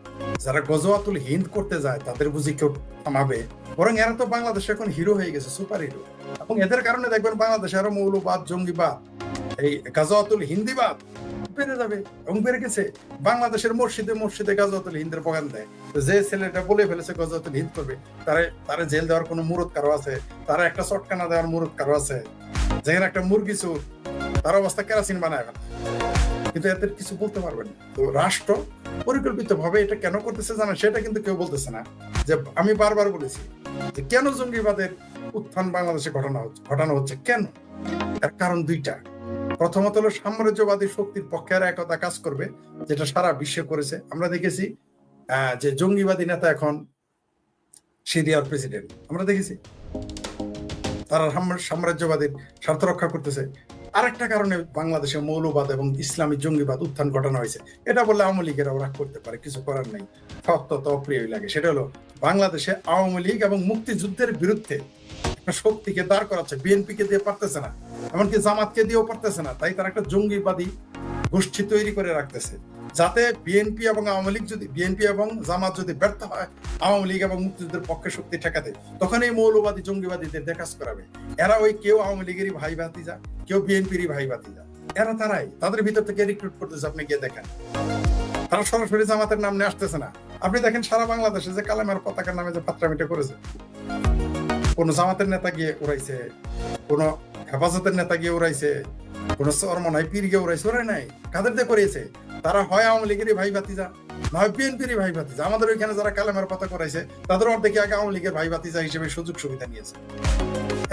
D: যারা গজওয়াতুল হিন্দ করতে যায় তাদের বুঝি কেউ থামাবে? বরং এরা তো বাংলাদেশে এখন হিরো হয়ে গেছে, সুপার হিরো। এবং এদের কারণে দেখবেন বাংলাদেশে আরো মৌলবাদ, জঙ্গিবাদ, এই গাজওয়াতুল হিন্দিবাদ বেড়ে যাবে এবং বেড়ে গেছে। বাংলাদেশের মসজিদে গাজওয়াতুল হিন্দের প্রোগ্রাম দেয়। যে ছেলেটা বলে ফেলেছে গজওয়াতুল হিন্দ করবে, তারা জেল দেওয়ার কোনো মুরত কারো আছে? তারা একটা চটকানা দেওয়ার মুরত কারো আছে? যেখানে একটা মুরগি চোর, তার অবস্থা কেরাসিন বানায় ফেলে, কিন্তু এদের কিছু বলতে পারবেন। তো রাষ্ট্র পরিকল্পিত ভাবে এটা কেন করতেছে জানেন? সেটা কিন্তু কেউ বলতেছে না। যে আমি বারবার বলেছি যে কেন জঙ্গিবাদের উত্থান বাংলাদেশে ঘটানো হচ্ছে, কেন? এর কারণ দুইটা। প্রথমত হলো সাম্রাজ্যবাদী শক্তির পক্ষে আর একতা কাজ করবে, যেটা সারা বিশ্বে করেছে। আমরা দেখেছি যে জঙ্গিবাদী নেতা এখন সিরিয়ার প্রেসিডেন্ট, আমরা দেখেছি তারা সাম্রাজ্যবাদীর স্বার্থ রক্ষা করতেছে। আরেকটা কারণে বাংলাদেশে মৌলবাদ এবং ইসলামী জঙ্গিবাদ উত্থান ঘটানো হয়েছে। এটা বললে আওয়ামী লীগেরা রাগ করতে পারে, কিছু করার নেই, অত্যন্ত অপ্রিয়ই লাগে। সেটা হলো বাংলাদেশে আওয়ামী লীগ এবং মুক্তিযুদ্ধের বিরুদ্ধে একটা শক্তিকে দাঁড় করাচ্ছে। বিএনপি কে দিয়ে পারতেছে না, এমনকি জামাতকে দিয়েও পারতেছে না, তাই তারা একটা জঙ্গিবাদী গোষ্ঠী তৈরি করে রাখতেছে, যাতে বিএনপি এবং জামাত যদি ব্যর্থ হয় আওয়ামী লীগ এবং মুক্তিযুদ্ধের পক্ষে শক্তি ঠেকাতে, তখন এই মৌলবাদী জঙ্গিবাদীদের দিয়ে কাজ করাবে। এরা ওই কেউ আওয়ামী লীগেরই ভাই ভাতিজা, কেউ বিএনপিরই ভাই ভাতিজা, তারাই তাদের ভিতর থেকে রিক্রুট করতেছে। আপনি গিয়ে দেখেন, তারা সরাসরি জামাতের নাম নিয়ে আসতেছে না। আপনি দেখেন সারা বাংলাদেশে যে কালেমার পতাকার নামে যে ফাত্রামিটা করেছে, কোন জামাতের নেতা গিয়ে উড়াইছে, কোন হেফাজতের নেতা গিয়ে উড়াইছে, কোন চরমনাই পীর গিয়ে উড়াইছে, ওরাই নাই। কাদের দিয়ে করিয়েছে? তারা হয় আওয়ামী লীগেরই ভাই ভাতিজা, নয় বিএনপিরই ভাই ভাতিজা। আমাদের ওইখানে যারা কালেমার পতাকা করাইছে তাদের অর্ধেক আগে আওয়ামী লীগের ভাই ভাতিজা হিসেবে সুযোগ সুবিধা নিয়েছে।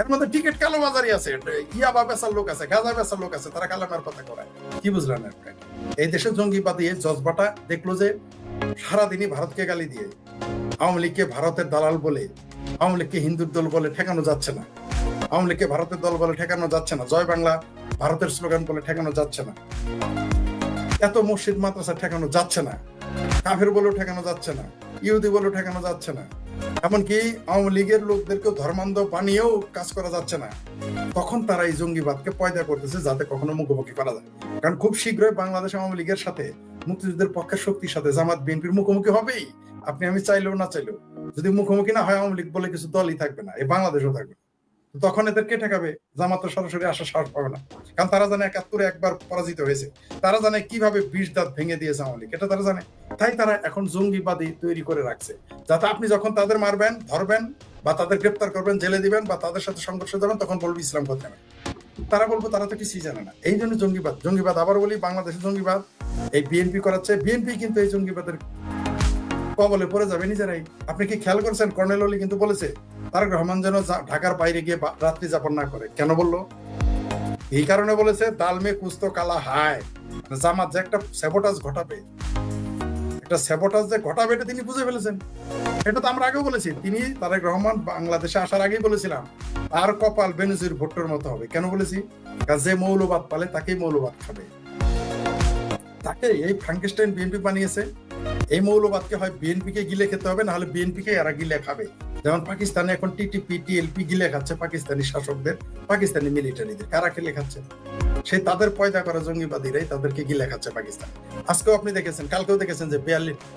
D: এর মধ্যে টিকিট কালোবাজারি আছে, ইয়াবা বেচার লোক আছে, গাঁজা বেচার লোক আছে, তারা কালেমার পতাকা করায়। কি বুঝলেন? এই দেশের জঙ্গিবাদী জজবাটা দেখলো যে সারাদিনই ভারতকে গালি দিয়ে আওয়ামী লীগকে ভারতের দালাল বলে, আওয়ামী লীগকে হিন্দুর দল বলে ঠেকানো যাচ্ছে না, আওয়ামী লীগকে ভারতের দল বলে ঠেকানো যাচ্ছে না, জয় বাংলা ভারতের স্লোগান বলে ঠেকানো যাচ্ছে না, এত মসজিদ মাদ্রাসা ঠেকানো যাচ্ছে না, কাফের বলেও ঠেকানো যাচ্ছে না, ইহুদি বলেও ঠেকানো যাচ্ছে না, এমনকি আওয়ামী লীগের লোকদেরকেও ধর্মান্ধ বানিয়েও কাজ করা যাচ্ছে না। তখন তারা এই জঙ্গিবাদকে পয়দা করতেছে যাতে কখনো মুখোমুখি করা যায়। কারণ খুব শীঘ্রই বাংলাদেশ আওয়ামী লীগের সাথে, মুক্তিযুদ্ধের পক্ষের শক্তির সাথে জামাত বিএনপির মুখোমুখি হবেই। আপনি আমি চাইলেও না চাইলেও, যদি মুখোমুখি না হয় আওয়ামী লীগ বলে কিছু দলই থাকবে না, এই বাংলাদেশও থাকবে না। তখন এদের কে ঠেকাবে? জামাত সরাসরি আসার সাহস পাবে না, কারণ তারা জানে ৭১ একবার পরাজিত হয়েছে, তারা জানে কিভাবে ২০ দাঁত ভেঙে দিয়েছে আওয়ামী লীগ, এটা তারা জানে। তাই তারা এখন জঙ্গিবাদী তৈরি করে রাখছে, যাতে আপনি যখন তাদের মারবেন, ধরবেন বা তাদের গ্রেপ্তার করবেন, জেলে দিবেন বা তাদের সাথে সংঘর্ষ যাবেন, তখন বলবে ইসলাম পথে নেবে। তারা বলবো তারা তো কিছুই জানে না। এই জন্য জঙ্গিবাদ আবার বলি, বাংলাদেশের জঙ্গিবাদ এই বিএনপি করাচ্ছে। বিএনপি কিন্তু এই জঙ্গিবাদের কবলে পড়ে যাবে নিজেরাই। আপনি কি খেয়াল করেছেন? কর্নেল অলি কিন্তু বলেছে তারেক রহমান যেন ঢাকার বাইরে গিয়ে রাত্রি যাপন না করে। কেন বললো? এই কারণে বলেছে দালমে কুস্তো কালা হায়, জামাত যে একটা স্যাবোটাজ ঘটাবে, এটা তিনি বুঝে ফেলেছেন। এটা তো আমরা আগেও বলেছি। তিনি তারেক রহমান বাংলাদেশে আসার আগেই বলেছিলাম আর কপাল বেনজির ভুট্টোর মতো হবে। কেন বলেছি? যে মৌলবাদ পালে তাকেই মৌলবাদ খাবে। তাকে এই ফ্রাঙ্কেস্টাইন বিএনপি বানিয়েছে। এই মৌলবাদকে হয় বিএনপি কে গিলে খেতে হবে, না হলে বিএনপি কে এরা গিলে খাবে। যেমন পাকিস্তানে এখন টিটিপি টিএলপি গিলে খাচ্ছে পাকিস্তানি শাসকদের, পাকিস্তানি মিলিটারিদের। কারা খেলে খাচ্ছে? সেই তাদের পয়দা করা জঙ্গিবাদীরাই তাদেরকে গিলে খাচ্ছে পাকিস্তান। আজকেও আপনি দেখেছেন, কালকেও দেখেছেন যে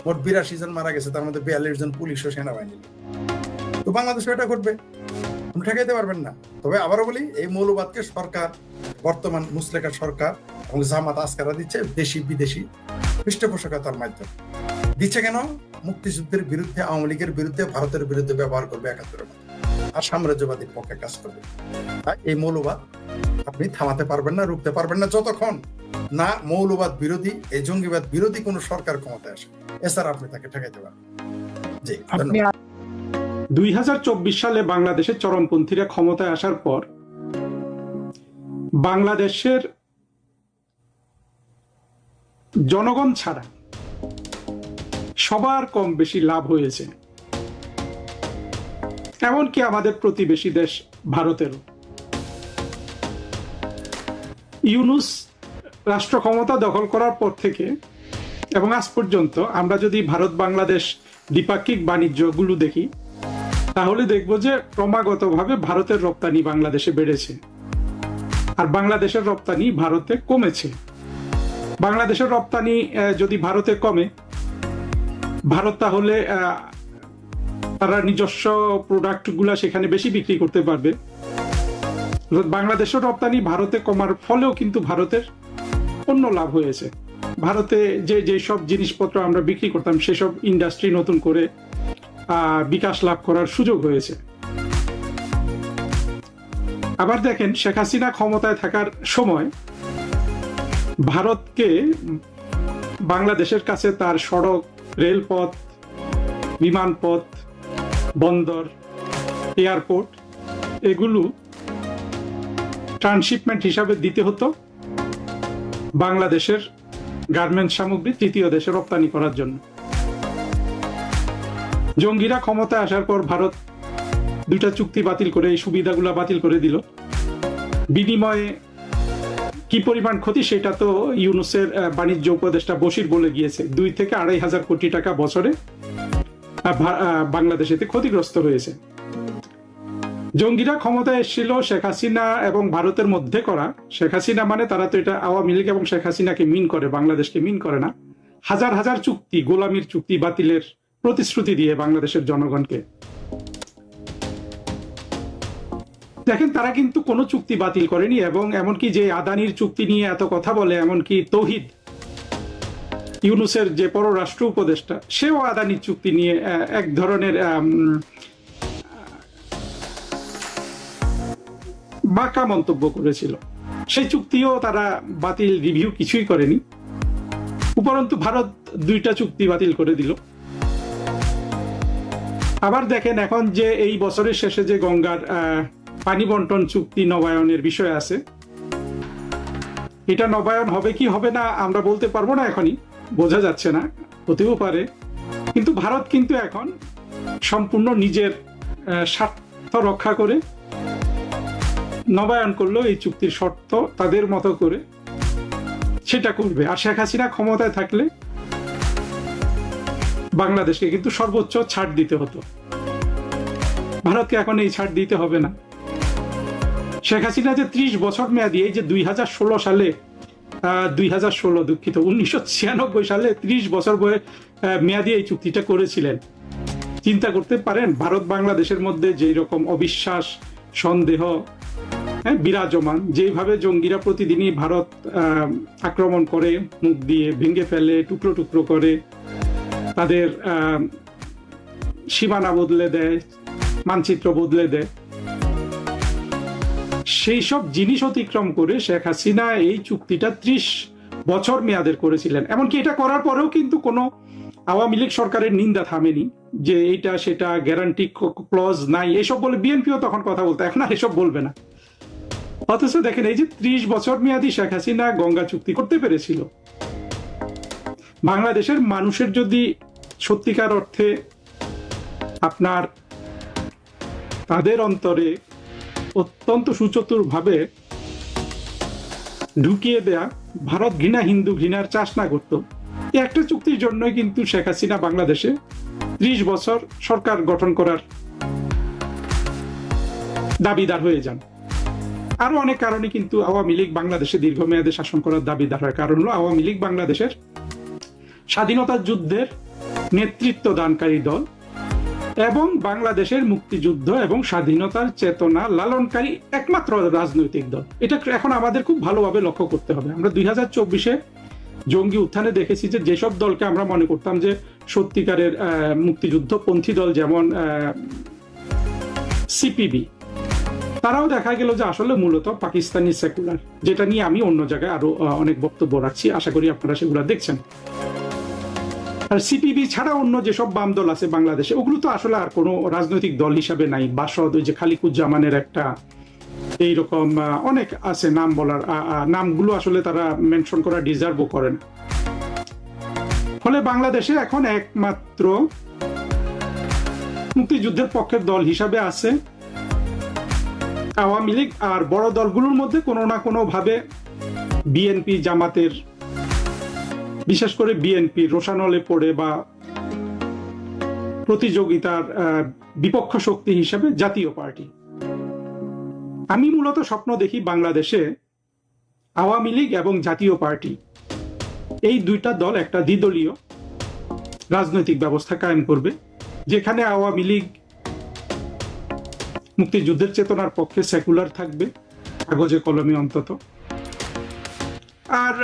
D: মোট ৮২ জন মারা গেছে, তার মধ্যে ৪২ জন পুলিশ ও সেনাবাহিনী। তো বাংলাদেশে এটা ঘটবে। আপনি ঠেকাইতে পারবেন না। তবে আবারও বলি, এই মৌলবাদকে সরকার, বর্তমান মুসলেকা সরকার এবং জামাত আসকারা দিচ্ছে দেশি বিদেশি পৃষ্ঠপোষকতার মাধ্যমে। দিচ্ছে কেন? মুক্তিযুদ্ধের বিরুদ্ধে, আওয়ামী লীগের বিরুদ্ধে, ভারতের বিরুদ্ধে ব্যবহার করবে ৭১-এর মতো, আর সাম্রাজ্যবাদীর পক্ষে কাজ করবে। তাই এই মৌলবাদ আপনি থামাতে পারবেন না, রুখতে পারবেন না, যতক্ষণ না মৌলবাদ বিরোধী, এই জঙ্গিবাদ বিরোধী কোন সরকার ক্ষমতায় আসে। এছাড়া আপনি তাকে ঠেকাইতে পারবেন। জি, ধন্যবাদ।
E: 2024 সালে বাংলাদেশের চরমপন্থীরা ক্ষমতায় আসার পর বাংলাদেশের জনগণ ছাড়া সবার কম বেশি লাভ হয়েছে, এমনকি আমাদের প্রতিবেশী দেশ ভারতেরও। ইউনূস রাষ্ট্র ক্ষমতা দখল করার পর থেকে এবং আজ পর্যন্ত আমরা যদি ভারত বাংলাদেশ দ্বিপাক্ষিক বাণিজ্যগুলো দেখি, তাহলে দেখবো যে ক্রমাগতভাবে ভারতের রপ্তানি বাংলাদেশে বেড়েছে আর বাংলাদেশের রপ্তানি ভারতে কমেছে। বাংলাদেশের রপ্তানি যদি ভারতে কমে, ভারত তাহলে তারা নিজস্ব প্রোডাক্টগুলা সেখানে বেশি বিক্রি করতে পারবে। বাংলাদেশের রপ্তানি ভারতে কমার ফলেও কিন্তু ভারতের অন্য লাভ হয়েছে। ভারতে যে সব জিনিসপত্র আমরা বিক্রি করতাম, সেসব ইন্ডাস্ট্রি নতুন করে বিকাশ লাভ করার সুযোগ হয়েছে। আবার দেখেন, শেখ হাসিনা ক্ষমতায় থাকার সময় ভারতকে বাংলাদেশের কাছে তার সড়ক, রেলপথ, বিমানপথ, বন্দর, এয়ারপোর্ট এগুলো ট্রান্সশিপমেন্ট হিসাবে দিতে হতো বাংলাদেশের গার্মেন্টস সামগ্রী তৃতীয় দেশে রপ্তানি করার জন্য। জঙ্গিরা ক্ষমতায় আসার পর ভারত 2টা চুক্তি বাতিল করে এই সুবিধাগুলো বাতিল করে দিল। বিনিময়ে কি পরিমাণ ক্ষতি সেটা তো ইউনূসের বাণিজ্য উপদেষ্টা বশির বলে গিয়েছে। 2 থেকে 2,500 কোটি টাকা বছরে বাংলাদেশ এতে ক্ষতিগ্রস্ত হয়েছে। জঙ্গিরা ক্ষমতায় এসেছিল শেখ হাসিনা এবং ভারতের মধ্যে করা। শেখ হাসিনা মানে তারা তো এটা আওয়ামী লীগ এবং শেখ হাসিনাকে মিন করে, বাংলাদেশকে মিন করে না। হাজার হাজার চুক্তি, গোলামির চুক্তি বাতিলের প্রতিশ্রুতি দিয়ে বাংলাদেশের জনগণকে। দেখেন, তারা কিন্তু কোনো চুক্তি বাতিল করেনি, এবং এমনকি যে আদানির চুক্তি নিয়ে এত কথা বলে, এমনকি তৌহিদ, ইউনূসের যে পররাষ্ট্র উপদেষ্টা, সেও আদানির চুক্তি নিয়ে এক ধরনের বাঁকা মন্তব্য করেছিল। সেই চুক্তিও তারা বাতিল, রিভিউ কিছুই করেনি। উপরন্তু ভারত 2টা চুক্তি বাতিল করে দিল। আবার দেখেন, এখন যে এই বছরের শেষে যে গঙ্গার পানি বন্টন চুক্তি নবায়নের বিষয় আছে, এটা নবায়ন হবে কি হবে না আমরা বলতে পারবো না, এখনই বোঝা যাচ্ছে না, হতেও পারে। কিন্তু ভারত কিন্তু এখন সম্পূর্ণ নিজের স্বার্থ রক্ষা করে নবায়ন করলো এই চুক্তির শর্ত তাদের মতো করে সেটা করবে। আর শেখ হাসিনা ক্ষমতায় থাকলে বাংলাদেশকে কিন্তু সর্বোচ্চ ছাড় দিতে হতো, ভারতকে এখন এই ছাড় দিতে হবে না। শেখ হাসিনা যে 30 বছর মেয়াদি, এই যে 2016 সালে 1996 সালে 30 বছর মেয়াদি এই চুক্তিটা করেছিলেন। চিন্তা করতে পারেন, ভারত বাংলাদেশের মধ্যে যেই রকম অবিশ্বাস, সন্দেহ বিরাজমান, যেভাবে জঙ্গিরা প্রতিদিনই ভারত আক্রমণ করে, মুখ দিয়ে ভেঙে ফেলে, টুকরো টুকরো করে, তাদের সীমানা বদলে দেয়, মানচিত্র বদলে দেয়, সেই সব জিনিস অতিক্রম করে শেখ হাসিনা এই চুক্তিটা 30 বছর মেয়াদের করেছিলেন। এমনকি এটা করার পরেও কিন্তু কোনো আওয়ামী লীগ সরকারের নিন্দা থামেনি, যে এইটা সেটা গ্যারান্টি ক্লজ নাই এসব বলে বিএনপিও তখন কথা বলতো, এখন আর এসব বলবে না। অথচ দেখেন, এই যে 30 বছর মেয়াদি শেখ হাসিনা গঙ্গা চুক্তি করতে পেরেছিল। বাংলাদেশের মানুষের যদি সত্যিকার অর্থে আপনার তাদের অন্তরে অত্যন্ত সুচতুর ভাবে ঢুকিয়ে দেয়া ভারত ঘৃণা, হিন্দু ঘৃণার চাষ না করতো, একটা চুক্তির জন্যই কিন্তু শেখ হাসিনা বাংলাদেশে 30 বছর সরকার গঠন করার দাবিদার হয়ে যান। আরো অনেক কারণে কিন্তু আওয়ামী লীগ বাংলাদেশে দীর্ঘমেয়াদে শাসন করার দাবিদার হয়। কারণ হলো, আওয়ামী লীগ বাংলাদেশের স্বাধীনতা যুদ্ধের নেতৃত্ব দানকারী দল, এবং বাংলাদেশের মুক্তিযুদ্ধ এবং স্বাধীনতার চেতনা লালনকারী একমাত্র রাজনৈতিক দল। এটা এখন আমাদের খুব ভালোভাবে লক্ষ্য করতে হবে। আমরা 2024-এ জঙ্গি উত্থানে দেখেছি যে যেসব দলকে আমরা মনে করতাম যে সত্যিকারের মুক্তিযুদ্ধপন্থী দল, যেমন সিপিবি, তারাও দেখা গেল যে আসলে মূলত পাকিস্তানি সেকুলার, যেটা নিয়ে আমি অন্য জায়গায় আরো অনেক বক্তব্য রাখছি, আশা করি আপনারা সেগুলো দেখছেন। আর সিপিবি ছাড়া অন্য যেসব বাম দল আছে বাংলাদেশে, ওগুলো তো আসলে আর কোনো রাজনৈতিক দল হিসাবে নাই। বাসদ, ওই যে খালিকুজ্জামানের একটা, এইরকম অনেক আছে নাম বলার, নামগুলো আসলে তারা মেনশন করা ডিজার্ভও করেন। ফলে বাংলাদেশে এখন একমাত্র মুক্তিযুদ্ধের পক্ষের দল হিসাবে আছে আওয়ামী লীগ, আর বড় দলগুলোর মধ্যে কোনো না কোনো ভাবে বিএনপি, জামাতের, বিশেষ করে বিএনপি রোশানলে পড়ে বা প্রতিযোগিতার বিপক্ষ শক্তি হিসেবে জাতীয় পার্টি। আমি মূলত স্বপ্ন দেখি বাংলাদেশে আওয়ামী লীগ এবং জাতীয় পার্টি, এই দুইটা দল একটা দ্বিদলীয় রাজনৈতিক ব্যবস্থা কায়েম করবে, যেখানে আওয়ামী লীগ মুক্তিযুদ্ধের চেতনার পক্ষে সেকুলার থাকবে, কাগজে কলমে অন্তত, আর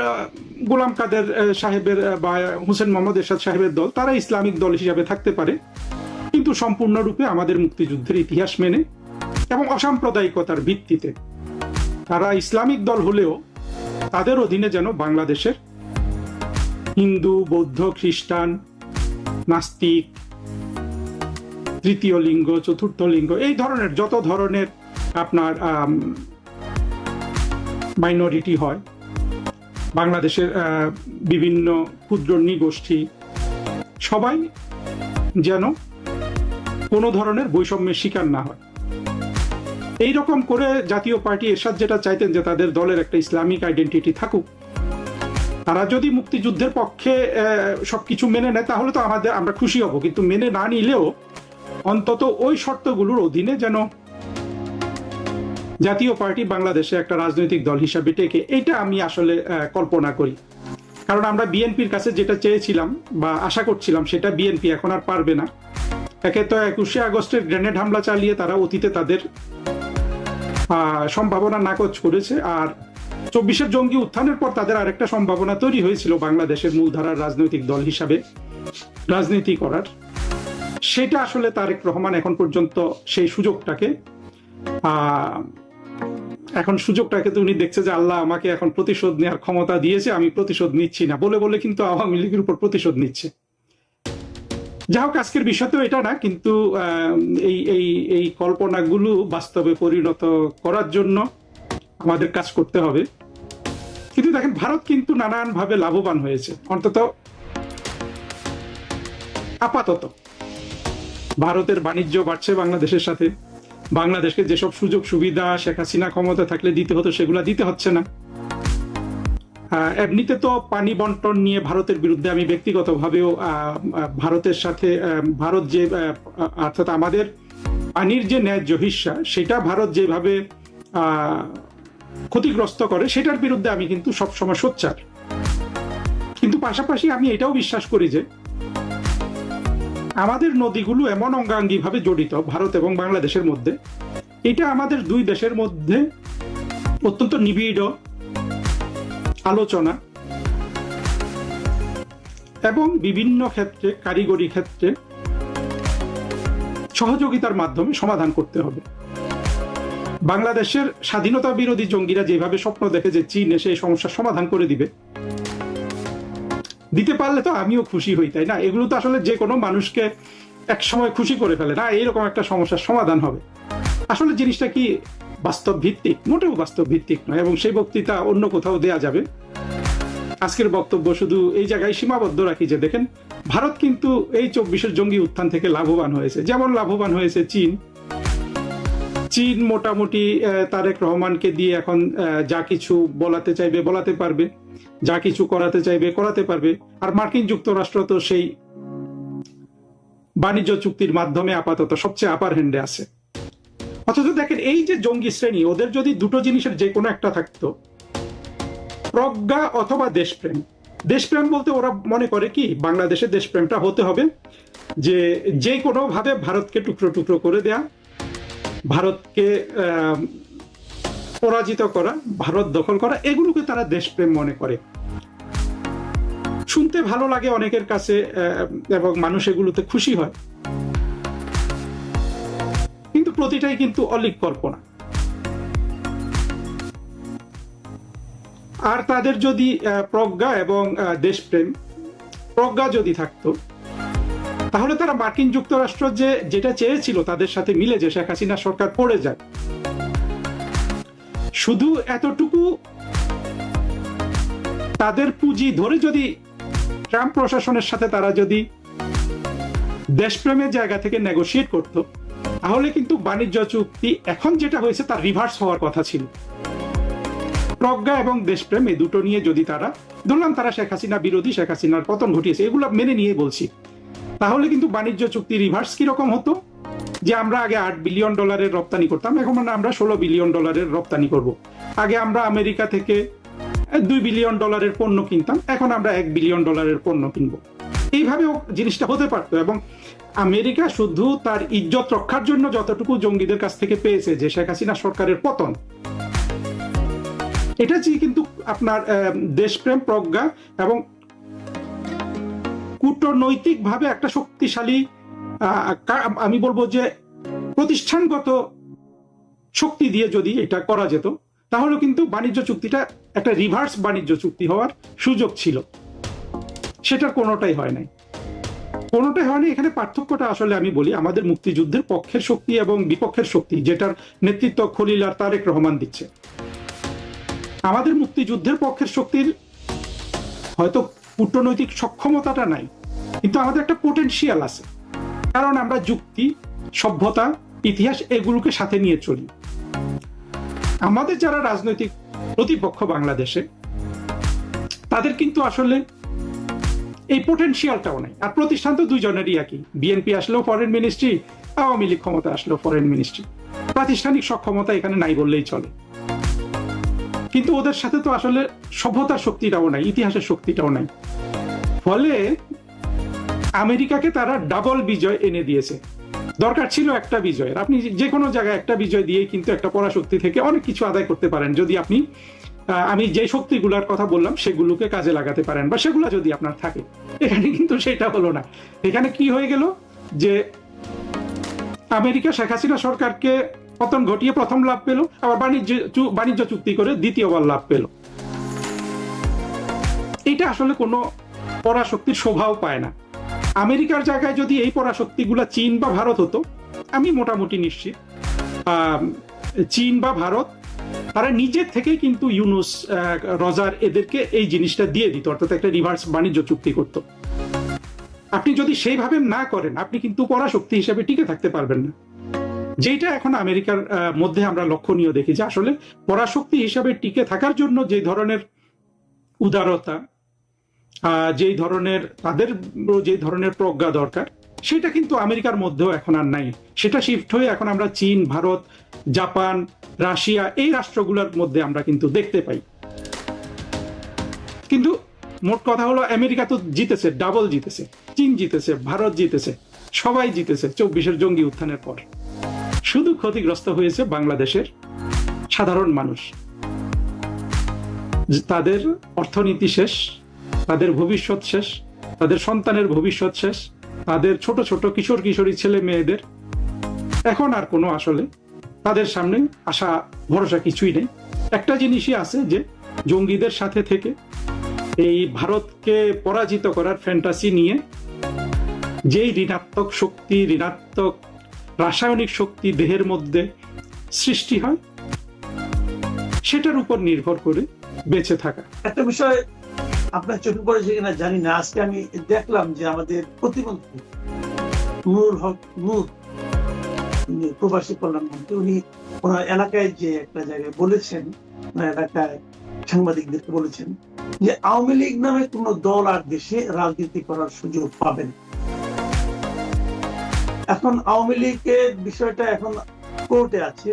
E: গোলাম কাদের সাহেবের বা হোসেন মোহাম্মদ এরশাদ সাহেবের দল, তারা ইসলামিক দল হিসাবে থাকতে পারে, কিন্তু সম্পূর্ণরূপে আমাদের মুক্তিযুদ্ধের ইতিহাস মেনে এবং অসাম্প্রদায়িকতার ভিত্তিতে। তারা ইসলামিক দল হলেও তাদের অধীনে যেন বাংলাদেশের হিন্দু, বৌদ্ধ, খ্রিস্টান, নাস্তিক, তৃতীয় লিঙ্গ, চতুর্থ লিঙ্গ, এই ধরনের যত ধরনের আপনার মাইনরিটি হয় বাংলাদেশের, বিভিন্ন ক্ষুদ্র নৃগোষ্ঠী, সবাই যেন কোনো ধরনের বৈষম্যের শিকার না হয়। এইরকম করে জাতীয় পার্টি এরশাদ যেটা চাইতেন যে তাদের দলের একটা ইসলামিক আইডেন্টিটি থাকুক। তারা যদি মুক্তিযুদ্ধের পক্ষে সবকিছু মেনে নেয় তাহলে তো আমরা খুশি হব, কিন্তু মেনে না নিলেও অন্তত ওই শর্তগুলোর অধীনে যেন জাতীয় পার্টি বাংলাদেশে একটা রাজনৈতিক দল হিসাবে টেকে, এটা আমি আসলে কল্পনা করি। কারণ আমরা বিএনপির কাছে যেটা চেয়েছিলাম বা আশা করছিলাম, সেটা বিএনপি এখন আর পারবে না। একে তো 21শে আগস্টের গ্রেনেড হামলা চালিয়ে তারা অতীতে তাদের সম্ভাবনা নাকচ করেছে, আর 24-এর জঙ্গি উত্থানের পর তাদের আরেকটা সম্ভাবনা তৈরি হয়েছিল বাংলাদেশের মূলধারার রাজনৈতিক দল হিসাবে রাজনীতি করার। সেটা আসলে তারেক রহমান এখন পর্যন্ত সেই সুযোগটাকে তো উনি দেখছে যে আল্লাহ আমাকে এখন প্রতিশোধ নেওয়ার ক্ষমতা দিয়েছে, আমি প্রতিশোধ নিচ্ছি না বলে বলে কিন্তু আওয়ামী লীগের উপর প্রতিশোধ নিচ্ছে। যাই হোক, আজকের বিষয় তো এটা না, কিন্তু এই কল্পনাগুলো বাস্তবে পরিণত করার জন্য আমাদের কাজ করতে হবে। কিন্তু দেখেন, ভারত কিন্তু নানানভাবে লাভবান হয়েছে, অন্তত আপাতত। ভারতের বাণিজ্য বাড়ছে বাংলাদেশের সাথে, বাংলাদেশকে যেসব সুযোগ সুবিধা শেখ হাসিনা ক্ষমতা থাকলে দিতে হতো সেগুলা দিতে হচ্ছে না। এমনিতে তো পানি বন্টন নিয়ে ভারতের বিরুদ্ধে আমি ব্যক্তিগতভাবেও ভারতের সাথে ভারত যে অর্থাৎ আমাদের পানির যে ন্যায্য হিস্সা, সেটা ভারত যেভাবে ক্ষতিগ্রস্ত করে সেটার বিরুদ্ধে আমি কিন্তু সবসময় সোচ্চার। কিন্তু পাশাপাশি আমি এটাও বিশ্বাস করি যে আমাদের নদীগুলো এমন অঙ্গাঙ্গিভাবে জড়িত ভারত এবং বাংলাদেশের মধ্যে, এটা আমাদের দুই দেশের মধ্যে অত্যন্ত নিবিড় আলোচনা এবং বিভিন্ন ক্ষেত্রে, কারিগরি ক্ষেত্রে সহযোগিতার মাধ্যমে সমাধান করতে হবে। বাংলাদেশের স্বাধীনতা বিরোধী জঙ্গিরা যেভাবে স্বপ্ন দেখে যে চীন এসে এই সমস্যার সমাধান করে দিতে পারলে তো আমিও খুশি হই, তাই না? এগুলো তো আসলে যে কোনো মানুষকে এক সময় খুশি করে ফেলে না, এইরকম একটা সমস্যার সমাধান হবে। আসলে জিনিসটা কি বাস্তব ভিত্তিক? মোটেও বাস্তব ভিত্তিক নয়, এবং সেই বক্তৃতা অন্য কোথাও দেয়া যাবে। আজকের বক্তব্য শুধু এই জায়গায় সীমাবদ্ধ রাখি যে দেখেন, ভারত কিন্তু এই 24-এর জঙ্গি উত্থান থেকে লাভবান হয়েছে, যেমন লাভবান হয়েছে চীন মোটামুটি তারেক রহমানকে দিয়ে এখন যা কিছু বলাতে চাইবে বলাতে পারবে, যা কিছু করাতে চাইবে করাতে পারবে। আর মার্কিন যুক্তরাষ্ট্র তো সেই বাণিজ্য চুক্তির মাধ্যমে আপাতত সবচেয়ে আপার হ্যান্ডে আছে। অথচ দেখেন, এই যে জঙ্গি শ্রেণী, ওদের যদি দুটো জিনিসের যে কোনো একটা থাকতো, প্রজ্ঞা অথবা দেশপ্রেম। দেশপ্রেম বলতে ওরা মনে করে কি, বাংলাদেশের দেশপ্রেমটা হতে হবে যে কোনো ভাবে ভারতকে টুকরো টুকরো করে দেয়া, ভারতকে পরাজিত করা, ভারত দখল করা, এগুলোকে তারা দেশপ্রেম মনে করে। শুনতে ভালো লাগে অনেকের কাছে এবং মানুষ এগুলোতে খুশি হয়, কিন্তু প্রতিটাই কিন্তু অলীক কল্পনা। আর তাদের যদি প্রজ্ঞা এবং দেশপ্রেম, প্রজ্ঞা যদি থাকতো, তাহলে তারা মার্কিন যুক্তরাষ্ট্র যেটা চেয়েছিল তাদের সাথে মিলে যে শেখ হাসিনা সরকার পড়ে যায়, শুধু এতটুকু তাদের পুঁজি ধরে যদি ট্রাম্প প্রশাসনের সাথে তারা যদি দেশপ্রেমের জায়গা থেকে নেগোশিয়েট করত, তাহলে কিন্তু বাণিজ্য চুক্তি এখন যেটা হয়েছে তার রিভার্স হওয়ার কথা ছিল। প্রজ্ঞা এবং দেশপ্রেম এই দুটো নিয়ে যদি তারা, ধরলাম তারা শেখ হাসিনা বিরোধী, শেখ হাসিনার পতন ঘটিয়েছে, এগুলো মেনে নিয়ে বলছি, তাহলে কিন্তু বাণিজ্য চুক্তি রিভার্স কিরকম হতো, যে আমরা আগে $8 বিলিয়ন রপ্তানি করতাম, এখন আমরা $16 বিলিয়ন রপ্তানি করব। আগে আমরা আমেরিকা থেকে $2 বিলিয়ন পণ্য কিনতাম, এখন আমরা $1 বিলিয়ন পণ্য কিনবো। এইভাবেও জিনিসটা হতে পারতো। এবং আমেরিকা শুধু তার ইজ্জত রক্ষার জন্য যতটুকু জঙ্গিদের কাছ থেকে পেয়েছে, যে শেখ হাসিনা সরকারের পতন, এটা কিন্তু আপনার দেশপ্রেম, প্রজ্ঞা এবং কূটনৈতিকভাবে একটা শক্তিশালী, আমি বলবো যে প্রতিষ্ঠানগত শক্তি দিয়ে যদি এটা করা যেত, তাহলে কিন্তু বাণিজ্য চুক্তিটা একটা রিভার্স বাণিজ্য চুক্তি হওয়ার সুযোগ ছিল। সেটার কোনোটাই হয় নাই। এখানে পার্থক্যটা আসলে আমি বলি, আমাদের মুক্তিযুদ্ধের পক্ষের শক্তি এবং বিপক্ষের শক্তি, যেটার নেতৃত্ব খলিল আর তারেক রহমান দিচ্ছে। আমাদের মুক্তিযুদ্ধের পক্ষের শক্তির হয়তো কূটনৈতিক সক্ষমতাটা নাই, কিন্তু আমাদের একটা পোটেনশিয়াল আছে, কারণ আমরা যুক্তি, সভ্যতা, ইতিহাস এগুলোকে সাথে নিয়ে চলি। আমাদের যারা রাজনৈতিক প্রতিপক্ষ বাংলাদেশে, তাদের কিন্তু আসলে এই পোটেনশিয়ালটাও নাই। আর প্রতিষ্ঠান তো দুইজনেরই একই, বিএনপি আসলেও ফরেন মিনিস্ট্রি, আওয়ামী লীগ ক্ষমতা আসলেও ফরেন মিনিস্ট্রি। প্রাতিষ্ঠানিক সক্ষমতা এখানে নাই বললেই চলে, কিন্তু ওদের সাথে তো আসলে সভ্যতার শক্তিটাও নাই, ইতিহাসের শক্তিটাও নাই। ফলে আমেরিকাকে তারা ডাবল বিজয় এনে দিয়েছে। দরকার ছিল একটা বিজয়ের। আপনি যে কোনো জায়গায় একটা বিজয় দিয়ে কিন্তু একটা পরাশক্তি থেকে অনেক কিছু আদায় করতে পারেন, যদি আপনি আমি যে শক্তিগুলোর কথা বললাম সেগুলোকে কাজে লাগাতে পারেন, বা সেগুলো যদি আপনার থাকে। এখানে কিন্তু সেটা হলো না। এখানে কি হয়ে গেল, যে আমেরিকা শেখ হাসিনা সরকারকে পতন ঘটিয়ে প্রথম লাভ পেল, আবার বাণিজ্য চুক্তি করে দ্বিতীয়বার লাভ পেল। এটা আসলে কোনো পরাশক্তির শোভাও পায় না। আমেরিকার জায়গায় যদি এই পরাশক্তিগুলা চীন বা ভারত হতো, আমি মোটামুটি নিশ্চিত চীন বা ভারত তারা নিজের থেকে কিন্তু ইউনুস, রজার এদেরকে এই জিনিসটা দিয়ে দিত, অর্থাৎ একটা রিভার্স বাণিজ্য চুক্তি করত। আপনি যদি সেইভাবে না করেন, আপনি কিন্তু পরাশক্তি হিসেবে টিকে থাকতে পারবেন না। যেটা এখন আমেরিকার মধ্যে আমরা লক্ষণীয় দেখি, যে আসলে পরাশক্তি হিসাবে টিকে থাকার জন্য যে ধরনের উদারতা, যেই ধরনের তাদের যে ধরনের প্রজ্ঞা দরকার, সেটা কিন্তু আমেরিকার মধ্যেও এখন আর নাই। সেটা শিফট হয়ে এখন আমরা চীন, ভারত, জাপান, রাশিয়া এই রাষ্ট্রগুলোর মধ্যে আমরা কিন্তু দেখতে পাই। কিন্তু মোট কথা হলো, আমেরিকা তো জিতেছে, ডাবল জিতেছে, চীন জিতেছে, ভারত জিতেছে, সবাই জিতেছে 24-এর জঙ্গি উত্থানের পর। শুধু ক্ষতিগ্রস্ত হয়েছে বাংলাদেশের সাধারণ মানুষ। তাদের অর্থনীতি শেষ, তাদের ভবিষ্যৎ শেষ, তাদের সন্তানের ভবিষ্যৎ শেষ, তাদের ছোট ছোট কিশোর কিশোরী ছেলে মেয়েদের এখন আর কোনো আসলে তাদের সামনে আশা ভরসা কিছুই নেই। একটা জিনিসই আছে, যে জঙ্গিদের সাথে থেকে এই ভারতকে পরাজিত করার ফ্যান্টাসি নিয়ে যেই ঋণাত্মক শক্তি, ঋণাত্মক রাসায়নিক শক্তি দেহের মধ্যে সৃষ্টি হয়, সেটার উপর নির্ভর করে বেঁচে থাকা।
A: একটা বিষয় আপনার চোখে পড়েছে কিনা জানি না, আজকে আমি দেখলাম যে আমাদের প্রতিমন্ত্রী নূর হক নূর, প্রবাসী কল্যাণমন্ত্রী, উনি ওনার এলাকায় যে একটা জায়গায় বলেছেন, ওনার এলাকায় সাংবাদিকদেরকে বলেছেন যে আওয়ামী লীগ নামে কোন দল আর দেশে রাজনীতি করার সুযোগ পাবেন। এখন আওয়ামী লীগের বিষয়টা এখন কোর্টে আছে।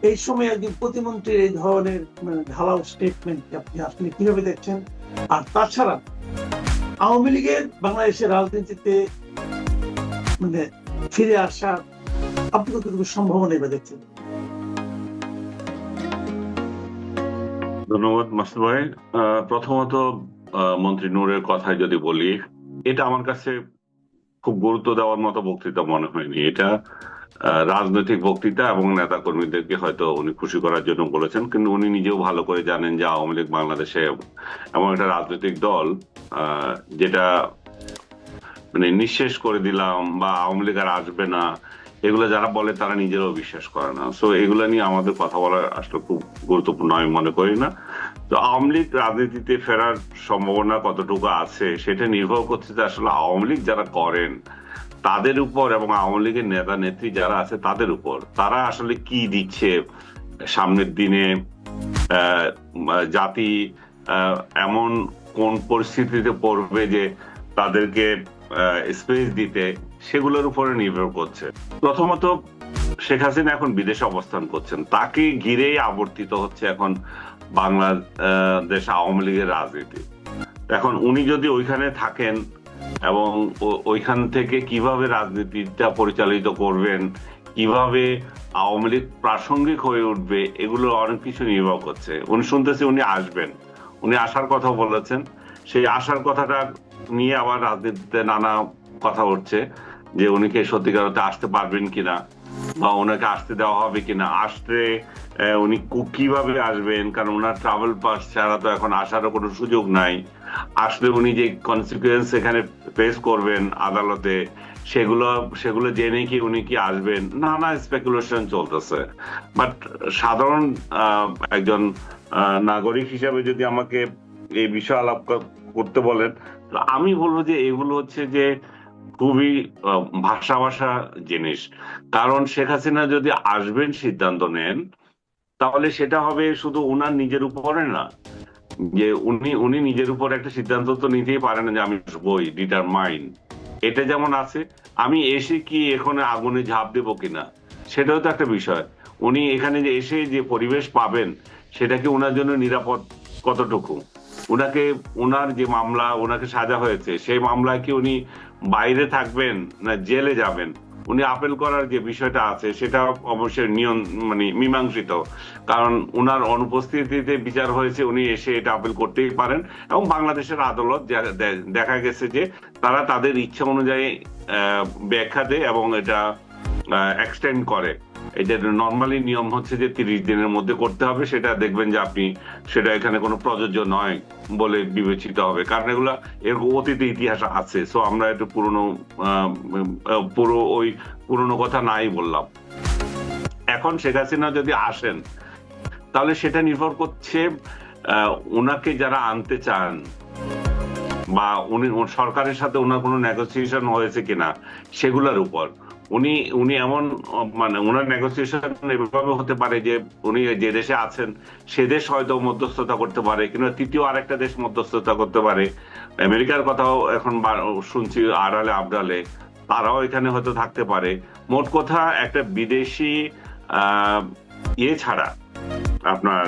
A: এই সময় একজন প্রতিমন্ত্রীর এই ধরনের ঢালাও স্টেটমেন্ট আপনি আসলে কিভাবে দেখছেন? আর তাছাড়া আওয়ামী লীগের বাংলাদেশের রাজনীতিতে মানে ফিরে আসা আপনি কতটুকু সম্ভাবনা এবার দেখছেন?
F: ধন্যবাদ মাসুদ ভাই। প্রথমত মন্ত্রী নূরের কথায় যদি বলি, এটা আমার কাছে খুব গুরুত্ব দেওয়ার মতো বক্তৃতা মনে হয়নি। এটা রাজনৈতিক বক্তৃতা এবং নেতা কর্মীদেরকে হয়তো উনি খুশি করার জন্য বলেছেন, কিন্তু উনি নিজেও ভালো করে জানেন যে আওয়ামী লীগ বাংলাদেশে এমন একটা রাজনৈতিক দল যেটা মানে নিঃশেষ করে দিলাম বা আওয়ামী লীগ আর আসবে না, এগুলো যারা বলে তারা নিজেরাও বিশ্বাস করে না। সো এগুলো নিয়ে আমাদের কথা বলা আসলে খুব গুরুত্বপূর্ণ আমি মনে করি না। তো আওয়ামী লীগ রাজনীতিতে ফেরার সম্ভাবনা কতটুকু আছে সেটা নির্ভর করছে যে আসলে আওয়ামী লীগ যারা করেন তাদের উপর এবং আওয়ামী লীগের নেতা নেত্রী যারা আছে তাদের উপর, তারা আসলে কি দিচ্ছে সামনের দিনে। জাতি এমন কোন পরিস্থিতিতে পড়বে যে তাদেরকে স্পেস দিতে, সেগুলোর উপরে নির্ভর করছে। প্রথমত শেখ হাসিনা এখন বিদেশে অবস্থান করছেন, তাকে ঘিরেই আবর্তিত হচ্ছে এখন বাংলাদেশ আওয়ামী লীগের রাজনীতি। এখন উনি যদি ওইখানে থাকেন এবং ওইখান থেকে কিভাবে রাজনীতিটা পরিচালিত করবেন, কিভাবে আওয়ামী লীগ প্রাসঙ্গিক হয়ে উঠবে, এগুলো অনেক কিছু নির্ভর করছে। উনি শুনতেছি উনি আসবেন, উনি আসার কথা বলেছেন। সেই আসার কথাটা নিয়ে আবার রাজনীতিতে নানা কথা উঠছে যে উনি কি সত্যিকার অর্থে আসতে পারবেন কিনা বা ওনাকে আসতে দেওয়া হবে কিনা, আসতে উনি কিভাবে আসবেন, কারণ ওনার ট্রাভেল পাস ছাড়া তো এখন আসারও কোনো সুযোগ নাই। আসলে উনি যে কনসিকুয়েন্স এখানে ফেস করবেন আদালতে, সেগুলো জেনে কি উনি কি আসবেন, নানা স্পেকুলেশন চলতেছে। বাট সাধারণ একজন নাগরিক হিসাবে যদি আমাকে এই বিষয়ে আলাপ করতে বলেন, আমি বলবো যে এগুলো হচ্ছে যে খুবই ভাষা জিনিস। কারণ শেখ হাসিনা যদি আসবেন সিদ্ধান্ত নেন, তাহলে সেটা হবে শুধু উনার নিজের উপরে না, যে উনি নিজের উপর একটা সিদ্ধান্ত তো নিতেই পারেন যে আমি আসবই, ডিটারমাইন্ড। এটা যেমন আছে, আমি এসে কি এখানে আগুনে ঝাঁপ দেবো কিনা, সেটাও তো একটা বিষয়। উনি এখানে যে এসে যে পরিবেশ পাবেন, সেটা কি ওনার জন্য নিরাপদ কতটুকু? ওনার যে মামলা ওনাকে সাজা হয়েছে, সেই মামলায় কি উনি বাইরে থাকবেন না জেলে যাবেন? উনি আপিল করার যে বিষয়টা আছে সেটা অবশ্যই মীমাংসিত, কারণ উনার অনুপস্থিতিতে বিচার হয়েছে, উনি এসে এটা আপিল করতেই পারেন। এবং বাংলাদেশের আদালত দেখা গেছে যে তারা তাদের ইচ্ছা অনুযায়ী ব্যাখ্যা দেয় এবং এটা এক্সটেন্ড করে। এটা নর্মালি নিয়ম হচ্ছে যে 30 দিনের মধ্যে করতে হবে, সেটা দেখবেন যে আপনি সেটা এখানে কোনো প্রযোজ্য নয় বলে বিবেচিত হবে, কারণ এগুলা এর অতীতে ইতিহাস আছে। সো আমরা একটু পুরনো কথা নাই বললাম। এখন শেখ হাসিনা যদি আসেন, তাহলে সেটা নির্ভর করছে ওনাকে যারা আনতে চান বা উনি সরকারের সাথে ওনার কোনো নেগোসিয়েশন হয়েছে কিনা সেগুলোর উপর। উনি এমন ওনার নেগোসিয়েশন এভাবে হতে পারে যে উনি যে দেশে আছেন সে দেশ হয়তো মধ্যস্থতা করতে পারে, কিন্তু তৃতীয় আরেকটা দেশ মধ্যস্থতা করতে পারে। আমেরিকার কথাও এখন শুনছি আড়ালে আবডালে, তারাও এখানে হয়তো থাকতে পারে। মোট কথা একটা বিদেশি ছাড়া, আপনার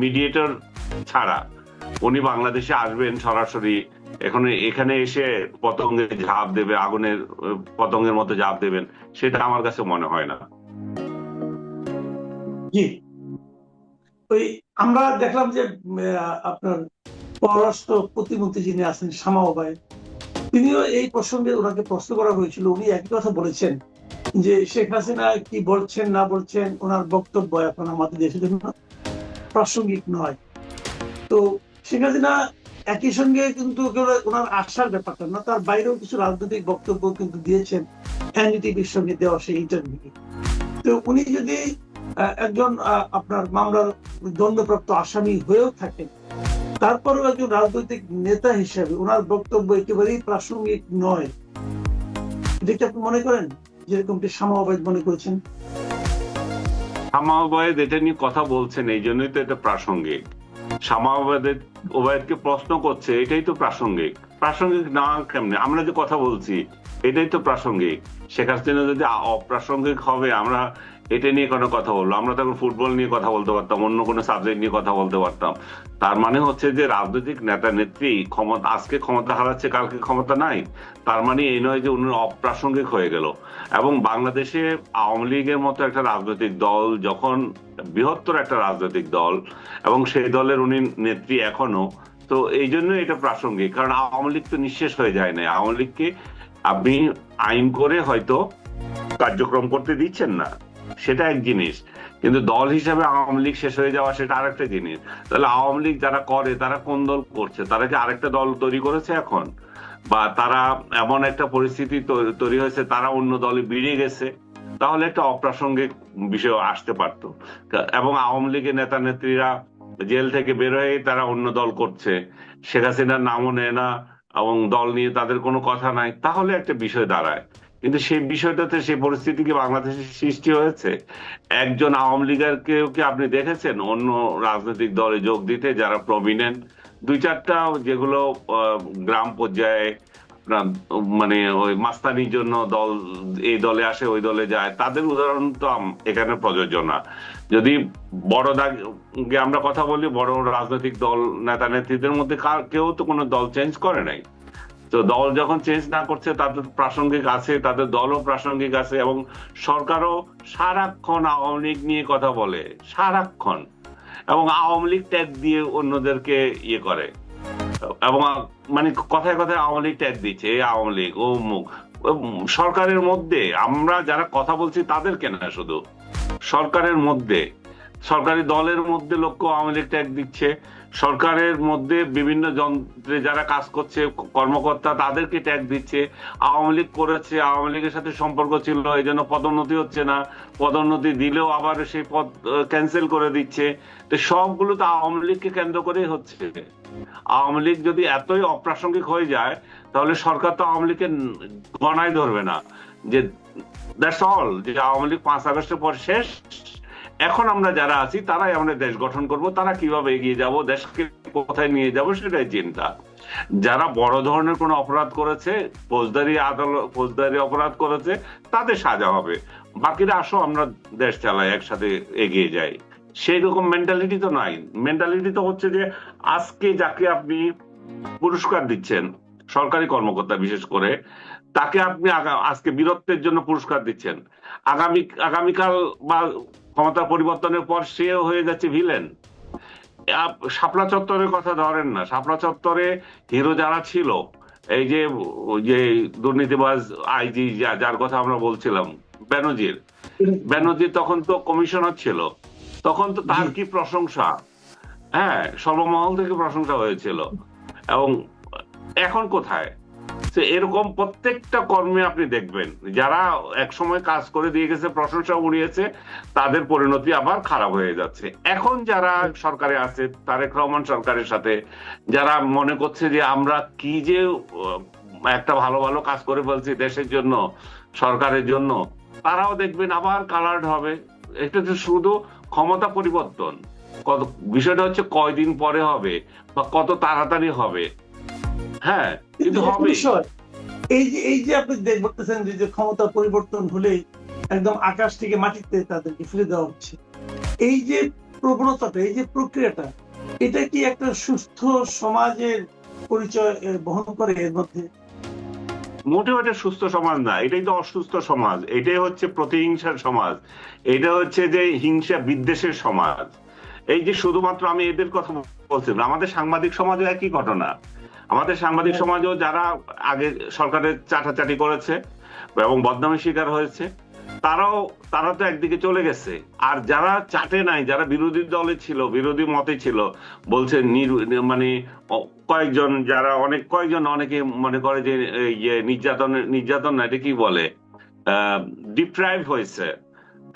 F: মিডিয়েটর ছাড়া উনি বাংলাদেশে আসবেন সরাসরি, এখানে এসে পতঙ্গে ঝাঁপ দেবে, আগুনের পতঙ্গের মতো ঝাঁপ দেবেন, সেটা আমার কাছে মনে হয় না।
A: জি, ওই আমরা দেখলাম যে আপনার পররাষ্ট্র প্রতিমন্ত্রী যিনি আছেন শামা ওবায়দ, তিনিও এই প্রসঙ্গে ওনাকে প্রশ্ন করা হয়েছিল, উনি একই কথা বলেছেন যে শেখ হাসিনা কি বলছেন না বলছেন, ওনার বক্তব্য এখন আমাদের দেশের জন্য প্রাসঙ্গিক নয়। তো শেখ হাসিনা একই সঙ্গে কিন্তু ওনার আশার ব্যাপারটা না, তার বাইরেও কিছু রাজনৈতিক বক্তব্য কিন্তু দিয়েছেন এনডিটিভির সঙ্গে দেওয়া সেই ইন্টারভিউ। তো উনি যদি একজন আপনার মামলার দণ্ডপ্রাপ্ত আসামি হয়েও থাকেন, তারপরেও একজন রাজনৈতিক নেতা হিসেবে ওনার বক্তব্য একেবারেই প্রাসঙ্গিক নয়, এটা কি আপনি মনে করেন যেরকমটি শামা ওবায়দ মনে করেছেন?
F: শামা ওবায়দ এটা নিয়ে কথা বলছেন, এই জন্যই তো এটা প্রাসঙ্গিক। শামা ওবায়দকে প্রশ্ন করছে, এটাই তো প্রাসঙ্গিক না কেমনে? আমরা যে কথা বলছি এটাই তো প্রাসঙ্গিক। শেখ হাসিনা যদি অপ্রাসঙ্গিক হবে, আমরা এটা নিয়ে কোনো কথা বলবো? আমরা তখন ফুটবল নিয়ে কথা বলতে পারতাম, অন্য কোনো সাবজেক্ট নিয়ে কথা বলতে পারতাম। তার মানে হচ্ছে যে রাজনৈতিক নেতা নেত্রী ক্ষমতা, আজকে ক্ষমতা হারাচ্ছে, কালকে ক্ষমতা নাই, তার মানে এই নয় যে উনি অপ্রাসঙ্গিক হয়ে গেল। এবং বাংলাদেশে আওয়ামী লীগের মতো একটা রাজনৈতিক দল যখন, বৃহত্তর একটা রাজনৈতিক দল, এবং সেই দলের উনি নেত্রী এখনো, তো এই জন্য এটা প্রাসঙ্গিক। কারণ আওয়ামী লীগ তো নিঃশেষ হয়ে যায় না। আওয়ামী লীগকে আপনি আইন করে হয়তো কার্যক্রম করতে দিচ্ছেন না, সেটা এক জিনিস, কিন্তু দল হিসাবে আওয়ামী লীগ শেষ হয়ে যাওয়া সেটা আরেকটা জিনিস। তাহলে আওয়ামী লীগ যারা করে তারা কোন দল করছে? তারা কি আরেকটা দল তৈরি করেছে এখন? বা তারা এমন একটা পরিস্থিতি তৈরি হয়েছে তারা অন্য দলে বেরিয়ে গেছে? তাহলে একটা অপ্রাসঙ্গিক বিষয় আসতে পারতো। এবং আওয়ামী লীগের নেতা নেত্রীরা জেল থেকে বের হয়ে তারা অন্য দল করছে, শেখ হাসিনার নামও নেয় না এবং দল নিয়ে তাদের কোনো কথা নাই, তাহলে একটা বিষয় দাঁড়ায়। কিন্তু সেই বিষয়টাতে, সেই পরিস্থিতি কি বাংলাদেশে সৃষ্টি হয়েছে? একজন আওয়ামী লীগের কেউ কি আপনি দেখেছেন অন্য রাজনৈতিক দলে যোগ দিতে, যারা প্রমিনেন্ট? দুই চারটা যেগুলো গ্রাম পর্যায়ে মানে ওই মাস্তানির জন্য দল, এই দলে আসে ওই দলে যায়, তাদের উদাহরণ তো এখানে প্রযোজ্য না। যদি বড় দাগে আমরা কথা বলি, বড় রাজনৈতিক দল নেতা নেত্রীদের মধ্যে কেউ তো কোনো দল চেঞ্জ করে নাই। তো দল যখন চেঞ্জ না করছে, তাদের প্রাসঙ্গিক আছে, তাদের দলও প্রাসঙ্গিক আছে, এবং সরকারও সারাক্ষণ আওয়ামী লীগ নিয়ে কথা বলে, সারাক্ষণ, এবং আওয়ামী লীগ ট্যাগ দিয়ে অন্যদেরকে ইয়ে করে, এবং মানে কথায় কথায় আওয়ামী লীগ ট্যাগ দিচ্ছে, এই আওয়ামী লীগ ও মুখ। সরকারের মধ্যে আমরা যারা কথা বলছি তাদেরকে না, শুধু সরকারের মধ্যে, সরকারি দলের মধ্যে লোককে আওয়ামী লীগ ট্যাগ দিচ্ছে, সরকারের মধ্যে বিভিন্ন যন্ত্রে যারা কাজ করছে কর্মকর্তা তাদেরকে ট্যাগ দিচ্ছে, আওয়ামী লীগ করেছে, আওয়ামী লীগের সাথে সম্পর্ক ছিল এই জন্য পদোন্নতি হচ্ছে না, পদোন্নতি দিলেও আবার সেই পদ ক্যান্সেল করে দিচ্ছে। তো সবগুলো তো আওয়ামী লীগকে কেন্দ্র করেই হচ্ছে। আওয়ামী লীগ যদি এতই অপ্রাসঙ্গিক হয়ে যায়, তাহলে সরকার তো আওয়ামী লীগকে গণায় ধরবে না, যে দ্যাটস অল, যে আওয়ামী লীগ 5 আগস্টের পর শেষ, এখন আমরা যারা আছি তারাই আমরা দেশ গঠন করব, তারা কিভাবে এগিয়ে যাব, দেশকে কোথায় নিয়ে যাব সেটাই চিন্তা। যারা বড় ধরনের কোনো অপরাধ করেছে, ফৌজদারি অপরাধ করেছে, তাদের সাজা হবে, বাকিরা আসো আমরা দেশ চালাই, একসাথে এগিয়ে যাই। সেই রকম মেন্টালিটি তো নাই। মেন্টালিটি তো হচ্ছে যে আজকে যাকে আপনি পুরস্কার দিচ্ছেন, সরকারি কর্মকর্তা বিশেষ করে, তাকে আপনি আজকে বীরত্বের জন্য পুরস্কার দিচ্ছেন, আগামীকাল বা ক্ষমতা পরিবর্তনের পর সেও হয়ে যাচ্ছে ভিলেন। শাপলা চত্বরের কথা ধরেন না, শাপলা চত্বরে হিরো যারা ছিল, এই যে দুর্নীতিবাজ আইজি যার কথা আমরা বলছিলাম, ব্যানার্জির তখন তো কমিশনার ছিল, তখন তো তার কি প্রশংসা, হ্যাঁ, সর্বমহল থেকে প্রশংসা হয়েছিল। এবং এখন কোথায়? এরকম প্রত্যেকটা কর্মে আপনি দেখবেন, যারা একসময় কাজ করে দিয়ে গেছে, প্রশংসা উড়িয়েছে, তাদের পরিণতি আবার খারাপ হয়ে যাচ্ছে। এখন যারা সরকারে আছে, তারেক রহমান সরকারের সাথে যারা মনে করছে যে আমরা কি যে একটা ভালো ভালো কাজ করে ফেলছি দেশের জন্য, সরকারের জন্য, তারাও দেখবেন আবার কালার্ড হবে। এটা তো শুধু ক্ষমতা পরিবর্তন, বিষয়টা হচ্ছে কয়দিন পরে হবে বা কত তাড়াতাড়ি হবে। হ্যাঁ, কিন্তু হবে।
A: এই যে আপনি দেখতেছেন যে ক্ষমতা পরিবর্তন হলেই একদম আকাশ থেকে মাটিতে তাদেরকে ফিরে দেওয়া হচ্ছে, এই যে প্রবণতাটা, এই যে প্রক্রিয়াটা, এটা কি একটা সুস্থ সমাজের পরিচয় বহন করে? এর মধ্যে
F: মোটেও এটা সুস্থ সমাজ না, এটাই তো অসুস্থ সমাজ, এটাই হচ্ছে প্রতিহিংসার সমাজ, এটা হচ্ছে যে হিংসা বিদ্বেষের সমাজ। এই যে শুধুমাত্র আমি এদের কথা বলছি না, আমাদের সাংবাদিক সমাজও একই ঘটনা। আমাদের সাংবাদিক সমাজও যারা আগে সরকারের চাটাচাটি করেছে এবং বদনামের শিকার হয়েছে, তারা তো একদিকে চলে গেছে। আর যারা চাটে নাই, যারা বিরোধী দলে ছিল, বিরোধী মতে ছিল, বলছে মানে কয়েকজন, যারা অনেকে মনে করে যে নির্যাতন না, এটা কি বলে, ডিপ্রাইভ হয়েছে,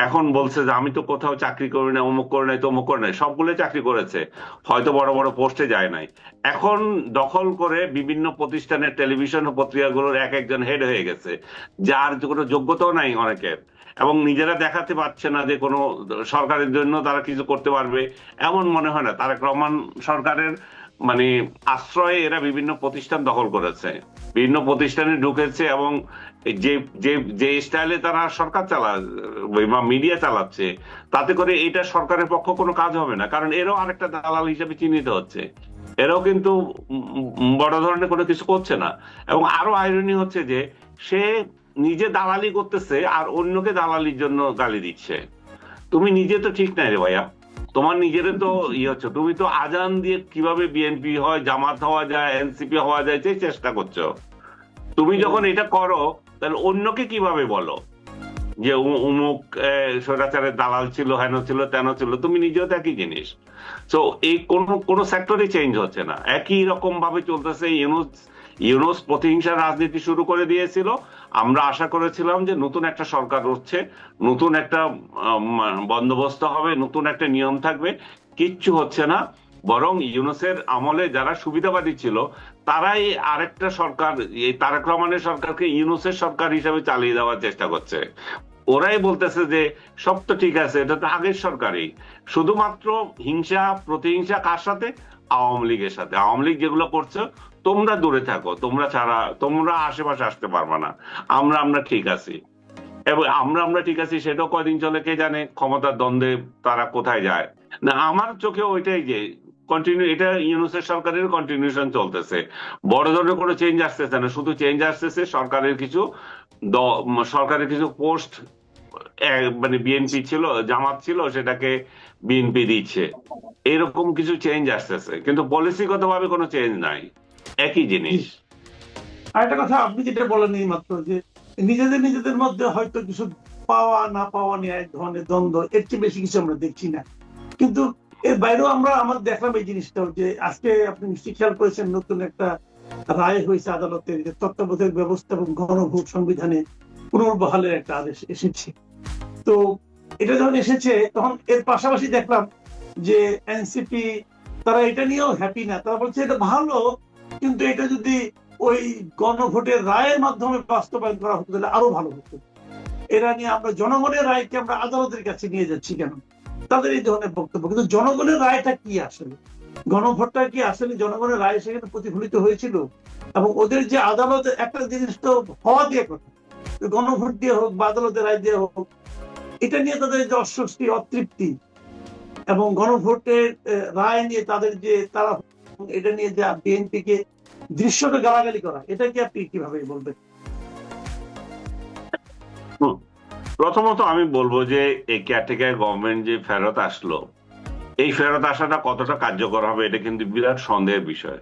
F: এখন বলছে যে আমি তো কোথাও চাকরি করি না, অমুক করে নাই, তমুক করে নাই, সবগুলো চাকরি করেছে, হয়তো বড় বড় পোস্টে যায় নাই, এখন দখল করে বিভিন্ন প্রতিষ্ঠানের টেলিভিশন ও পত্রিকাগুলোর এক একজন হেড হয়ে গেছে, যার কোনো যোগ্যতাও নাই অনেকের, এবং নিজেরা দেখাতে পারছে না যে কোনো সরকারের জন্য তারা কিছু করতে পারবে, এমন মনে হয় না। তারেক রহমান সরকারের মানে আশ্রয়ে এরা বিভিন্ন প্রতিষ্ঠান দখল করেছে, বিভিন্ন প্রতিষ্ঠানে ঢুকেছে, এবং যে যে যে স্টাইলে তারা সরকার বা মিডিয়া চালাচ্ছে, তাতে করে এটা সরকারের পক্ষ কোনো কাজ হবে না, কারণ এরাও আরেকটা দালাল হিসেবে চিহ্নিত হচ্ছে। এরাও কিন্তু বড় ধরনের কোনো কিছু করছে না। এবং আরো আইরনি হচ্ছে যে সে নিজে দালালি করতেছে আর অন্যকে দালালির জন্য গালি দিচ্ছে। তুমি নিজে তো ঠিক নাই রে ভাইয়া, তোমার নিজের তো হচ্ছে, তুমি তো আজান দিয়ে কিভাবে বিএনপি হয়, জামাত হওয়া যায়, এনসিপি হওয়া যায় সেই চেষ্টা করছো। তুমি যখন এটা করো তাহলে অন্যকে কিভাবে বলো যে অমুক স্বৈরাচারের দালাল ছিল, হেন ছিল, তেন ছিল? তুমি নিজেও তো একই জিনিস। তো এই কোন সেক্টরে চেঞ্জ হচ্ছে না, একই রকম ভাবে চলতেছে। ইউনূস প্রতিহিংসার রাজনীতি শুরু করে দিয়েছিল। আমরা আশা করেছিলাম যে নতুন একটা সরকার হচ্ছে, নতুন একটা বন্দোবস্ত হবে, নতুন একটা নিয়ম থাকবে। কিচ্ছু হচ্ছে না, বরং ইউনূসের আমলে যারা সুবিধাবাদী ছিল তারাই আরেকটা সরকার, এই তারেক রহমানের সরকারকে ইউনূসের সরকার হিসেবে চালিয়ে দেওয়ার চেষ্টা করছে। ওরাই বলতেছে যে সব তো ঠিক আছে, এটা তো আগের সরকারই, শুধুমাত্র হিংসা প্রতিহিংসা কার সাথে? আওয়ামী লীগের সাথে। আওয়ামী লীগ যেগুলো করছে তোমরা দূরে থাকো, তোমরা আশেপাশে আসতে পারবে না, আমরা ঠিক আছি। এবং আমরা ঠিক আছি সেটাও কয়দিন চলে কে জানে, ক্ষমতার দ্বন্দ্বে তারা কোথায় যায় না। আমার চোখে ওইটাই যে এটা ইউনূসের সরকারের কন্টিনিউশন চলতেছে, বড় ধরনের কোনো চেঞ্জ আসতেছে না, শুধু চেঞ্জ আসতেছে সরকারের কিছু পোস্ট, মানে বিএনপি ছিল, জামাত ছিল, সেটাকে বিএনপি দিচ্ছে, এরকম কিছু চেঞ্জ আসতেছে, কিন্তু পলিসিগত ভাবে কোনো চেঞ্জ নাই, একই জিনিস।
A: আরেকটা কথা আপনি যেটা বলেন এই মাত্র, যে নিজেদের মধ্যে হয়তো কিছু পাওয়া না পাওয়া নিয়ে এক ধরনের দ্বন্দ্ব, এর চেয়ে বেশি কিছু আমরা দেখছি না। কিন্তু এর বাইরেও আমরা দেখলাম এই জিনিসটাও, যে আজকে আপনি নিশ্চয়ই খেয়াল করেছেন নতুন একটা রায় হয়েছে আদালতের, যে তত্ত্বাবধায়ক ব্যবস্থা এবং গণভোট সংবিধানে পুনর্বহালের একটা আদেশ এসেছে। তো এটা যখন এসেছে তখন এর পাশাপাশি দেখলাম যে এনসিপি তারা এটা নিয়েও হ্যাপি না, তারা বলছে এটা ভালো, কিন্তু এটা যদি ওই গণভোটের রায়ের মাধ্যমে বাস্তবায়ন করা হতো তাহলে আরো ভালো হতো। এরা নিয়ে আমরা জনগণের রায়কে আমরা আদালতের কাছে নিয়ে যাচ্ছি কেন, তাদের এই ধরনের বক্তব্য। কিন্তু জনগণের রায়টা কি আসলে, গণভোটটা কি আসলে জনগণের রায় সেখানে প্রতিফলিত হয়েছিল? এবং ওদের যে আদালতে একটা জিনিস তো হওয়া দিয়ে কথা, গণভোট দিয়ে হোক বা আদালতের রায় দিয়ে হোক, এটা নিয়ে তাদের যে অস্বস্তি, অতৃপ্তি, এবং গণভোটের রায় নিয়ে তাদের যে তারা এটা নিয়ে যে বিএনপি কে দৃশ্যটা গালাগালি করা, এটা কি আপনি কিভাবে বলবেন?
F: প্রথমত আমি বলবো যে এই কেয়ারটেকার গভর্নমেন্ট যে ফেরত আসলো, এই ফেরত আসাটা কতটা কার্যকর হবে এটা কিন্তু বিরাট সন্দেহের বিষয়।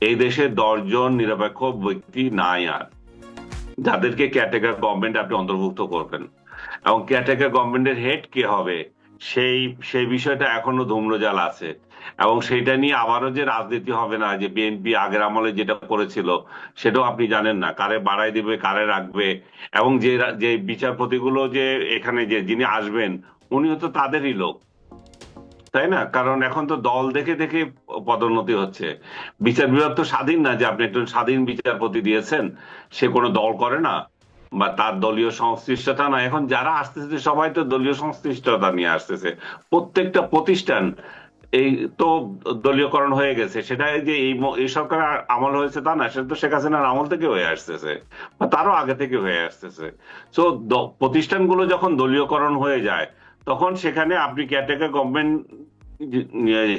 F: এই দেশে 10 জন নিরপেক্ষ ব্যক্তি নাই আর, যাদেরকে কেয়ারটেকার গভর্নমেন্ট আপনি অন্তর্ভুক্ত করবেন, এবং কেয়ারটেকার গভর্নমেন্টের হেড কে হবে সেই বিষয়টা এখনো ধূম্রজাল আছে। এবং সেইটা নিয়ে আবারও যে রাজনীতি হবে না, যে বিএনপি আগের আমলে যেটা করেছিল সেটাও আপনি জানেন না, কারে বাড়াই দিবে কারে রাখবে, এবং যে বিচারপতিগুলো যে এখানে যিনি আসবেন উনিও তো তাদেরই লোক, তাই না? কারণ এখন তো দল দেখে দেখে পদোন্নতি হচ্ছে। বিচার বিভাগ তো স্বাধীন না, যে আপনি একজন স্বাধীন বিচারপতি দিয়েছেন, সে কোনো দল করে না বা তার দলীয় সংশ্লিষ্টতা না। এখন যারা আসতেছে সবাই তো দলীয় সংশ্লিষ্টতা নিয়ে আসতেছে, প্রত্যেকটা প্রতিষ্ঠান এই তো দলীয়করণ হয়ে গেছে। সেটা যে এই সরকার আমল হয়েছে তা না, সেটা তো শেখ হাসিনার আমল থেকে হয়ে আসতেছে বা তারও আগে থেকে হয়ে আসতেছে। তো প্রতিষ্ঠানগুলো যখন দলীয়করণ হয়ে যায় তখন সেখানে আপনি কেয়ারটেকার গভর্নমেন্ট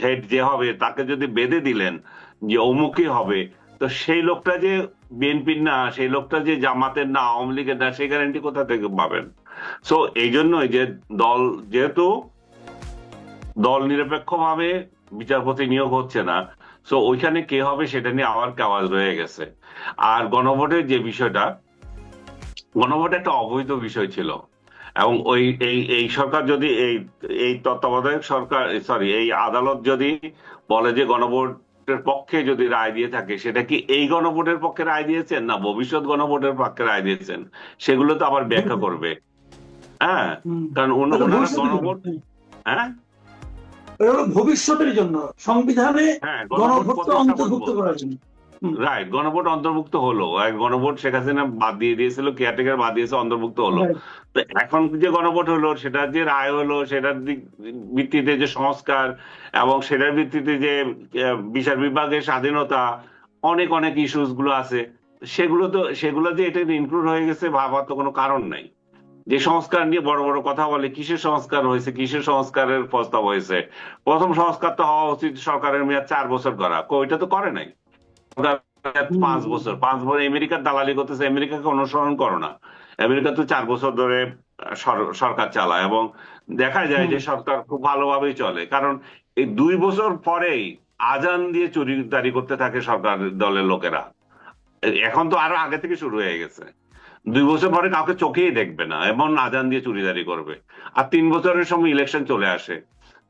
F: হেড যে হবে তাকে যদি বেঁধে দিলেন যে অমুকই হবে, তো সেই লোকটা যে বিএনপির না, সেই লোকটা যে জামাতের না, আওয়ামী লীগের না, সেই গ্যারান্টি কোথা থেকে পাবেন? সো এই জন্যই যে যেহেতু দল নিরপেক্ষ ভাবে বিচারপতি নিয়োগ হচ্ছে না, সো ওইখানে কে হবে সেটা নিয়ে আবার আওয়াজ রয়ে গেছে। আর গণভোটের যে বিষয়টা, গণভোট একটা অবৈধ বিষয় ছিল, এবং এই সরকার যদি এই তত্ত্বাবধায়ক সরকার এই আদালত যদি বলে যে গণভোটের পক্ষে যদি রায় দিয়ে থাকে, সেটা কি এই গণভোটের পক্ষে রায় দিয়েছেন না ভবিষ্যৎ গণভোটের পক্ষে রায় দিয়েছেন, সেগুলো তো আবার ব্যাখ্যা করবে। হ্যাঁ, কারণ ওনারা গণভোট, হ্যাঁ,
A: ভবিষ্যতের জন্য সংবিধানে গণভোটকে অন্তর্ভুক্ত করার জন্য,
F: রাইট, গণভোট অন্তর্ভুক্ত হলো, গণভোট শেখ হাসিনা বাদ দিয়ে দিয়েছিল, কেয়ারটেকার বাদ দিয়েছে, অন্তর্ভুক্ত হলো।
A: Right.
F: তো এখন যে গণভোট হলো, সেটার যে রায় হলো, সেটার ভিত্তিতে যে সংস্কার এবং সেটার ভিত্তিতে যে বিচার বিভাগের স্বাধীনতা, অনেক অনেক ইস্যুস গুলো আছে, সেগুলো যে এটা ইনক্লুড হয়ে গেছে ভাবার তো কোনো কারণ নাই। যে সংস্কার নিয়ে বড় বড় কথা বলে, কিসের সংস্কার হয়েছে, কিসের সংস্কারের প্রস্তাব হয়েছে? প্রথম সংস্কার তো হওয়া উচিত সরকারের মেয়াদ 4 বছর করা, ওইটা তো করে নাই। 5 বছর, 5 বছর আমেরিকার দালালি করতেছে, আমেরিকাকে অনুসরণ করো না। আমেরিকা তো 4 বছর ধরে সরকার চালায় এবং দেখা যায় যে সরকার খুব ভালোভাবেই চলে, কারণ এই 2 বছর পরেই আজান দিয়ে চুরিদারি করতে থাকে সরকার দলের লোকেরা। এখন তো আরো আগে থেকে শুরু হয়ে গেছে। 2 বছর পরে কাউকে চোখেই দেখবে না, এমন আজান দিয়ে চুরিদারি করবে। আর 3 বছরের সময় ইলেকশন চলে আসে।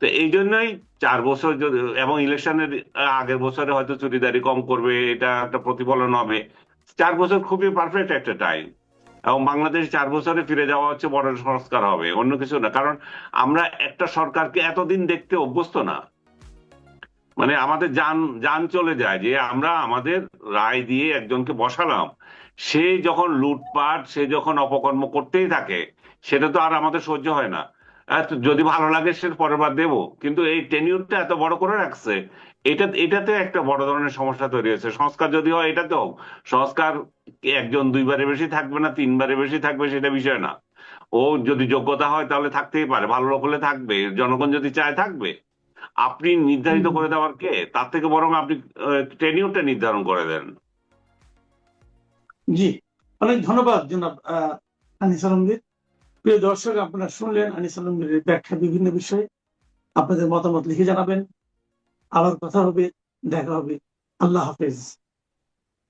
F: তো এই জন্যই 4 বছর এবং ইলেকশনের আগের বছরে হয়তো চুরিদারি কম করবে, এটা একটা প্রতিফলন হবে। 4 বছর খুবই পারফেক্ট একটা টাইম, এবং বাংলাদেশ 4 বছরে ফিরে যাওয়া হচ্ছে বড় সংস্কার হবে, অন্য কিছু না। কারণ আমরা একটা সরকারকে এতদিন দেখতে অভ্যস্ত না, মানে আমাদের যান চলে যায় যে আমরা আমাদের রায় দিয়ে একজনকে বসালাম, সে যখন লুটপাট, সে যখন অপকর্ম করতেই থাকে, সেটা তো আর আমাদের সহ্য হয় না। যদি ভালো লাগে সে পরের বার দেবো, কিন্তু এই টেনিউরটা এত বড় করে রাখছে, এটাতে একটা বড় ধরনের সমস্যা তৈরি হয়েছে। সংস্কার যদি হয় এটাতেও, সংস্কার একজন 2 বারের বেশি থাকবে না, 3 বারের বেশি থাকবে সেটা বিষয় না। ও যদি যোগ্যতা হয় তাহলে থাকতেই পারে, ভালো লোক হলে থাকবে, জনগণ যদি চায় থাকবে। আপনি নির্ধারিত করে দেওয়ার কে? তার থেকে বরং আপনি টেনিউরটা নির্ধারণ করে দেন।
A: জি, অনেক ধন্যবাদ জনাব আনিস আলমগীর। প্রিয় দর্শক, আপনারা শুনলেন আনিস আলমগীরের ব্যাখ্যা বিভিন্ন বিষয়ে। আপনাদের মতামত লিখে জানাবেন। আবার কথা হবে, দেখা হবে। আল্লাহ হাফেজ।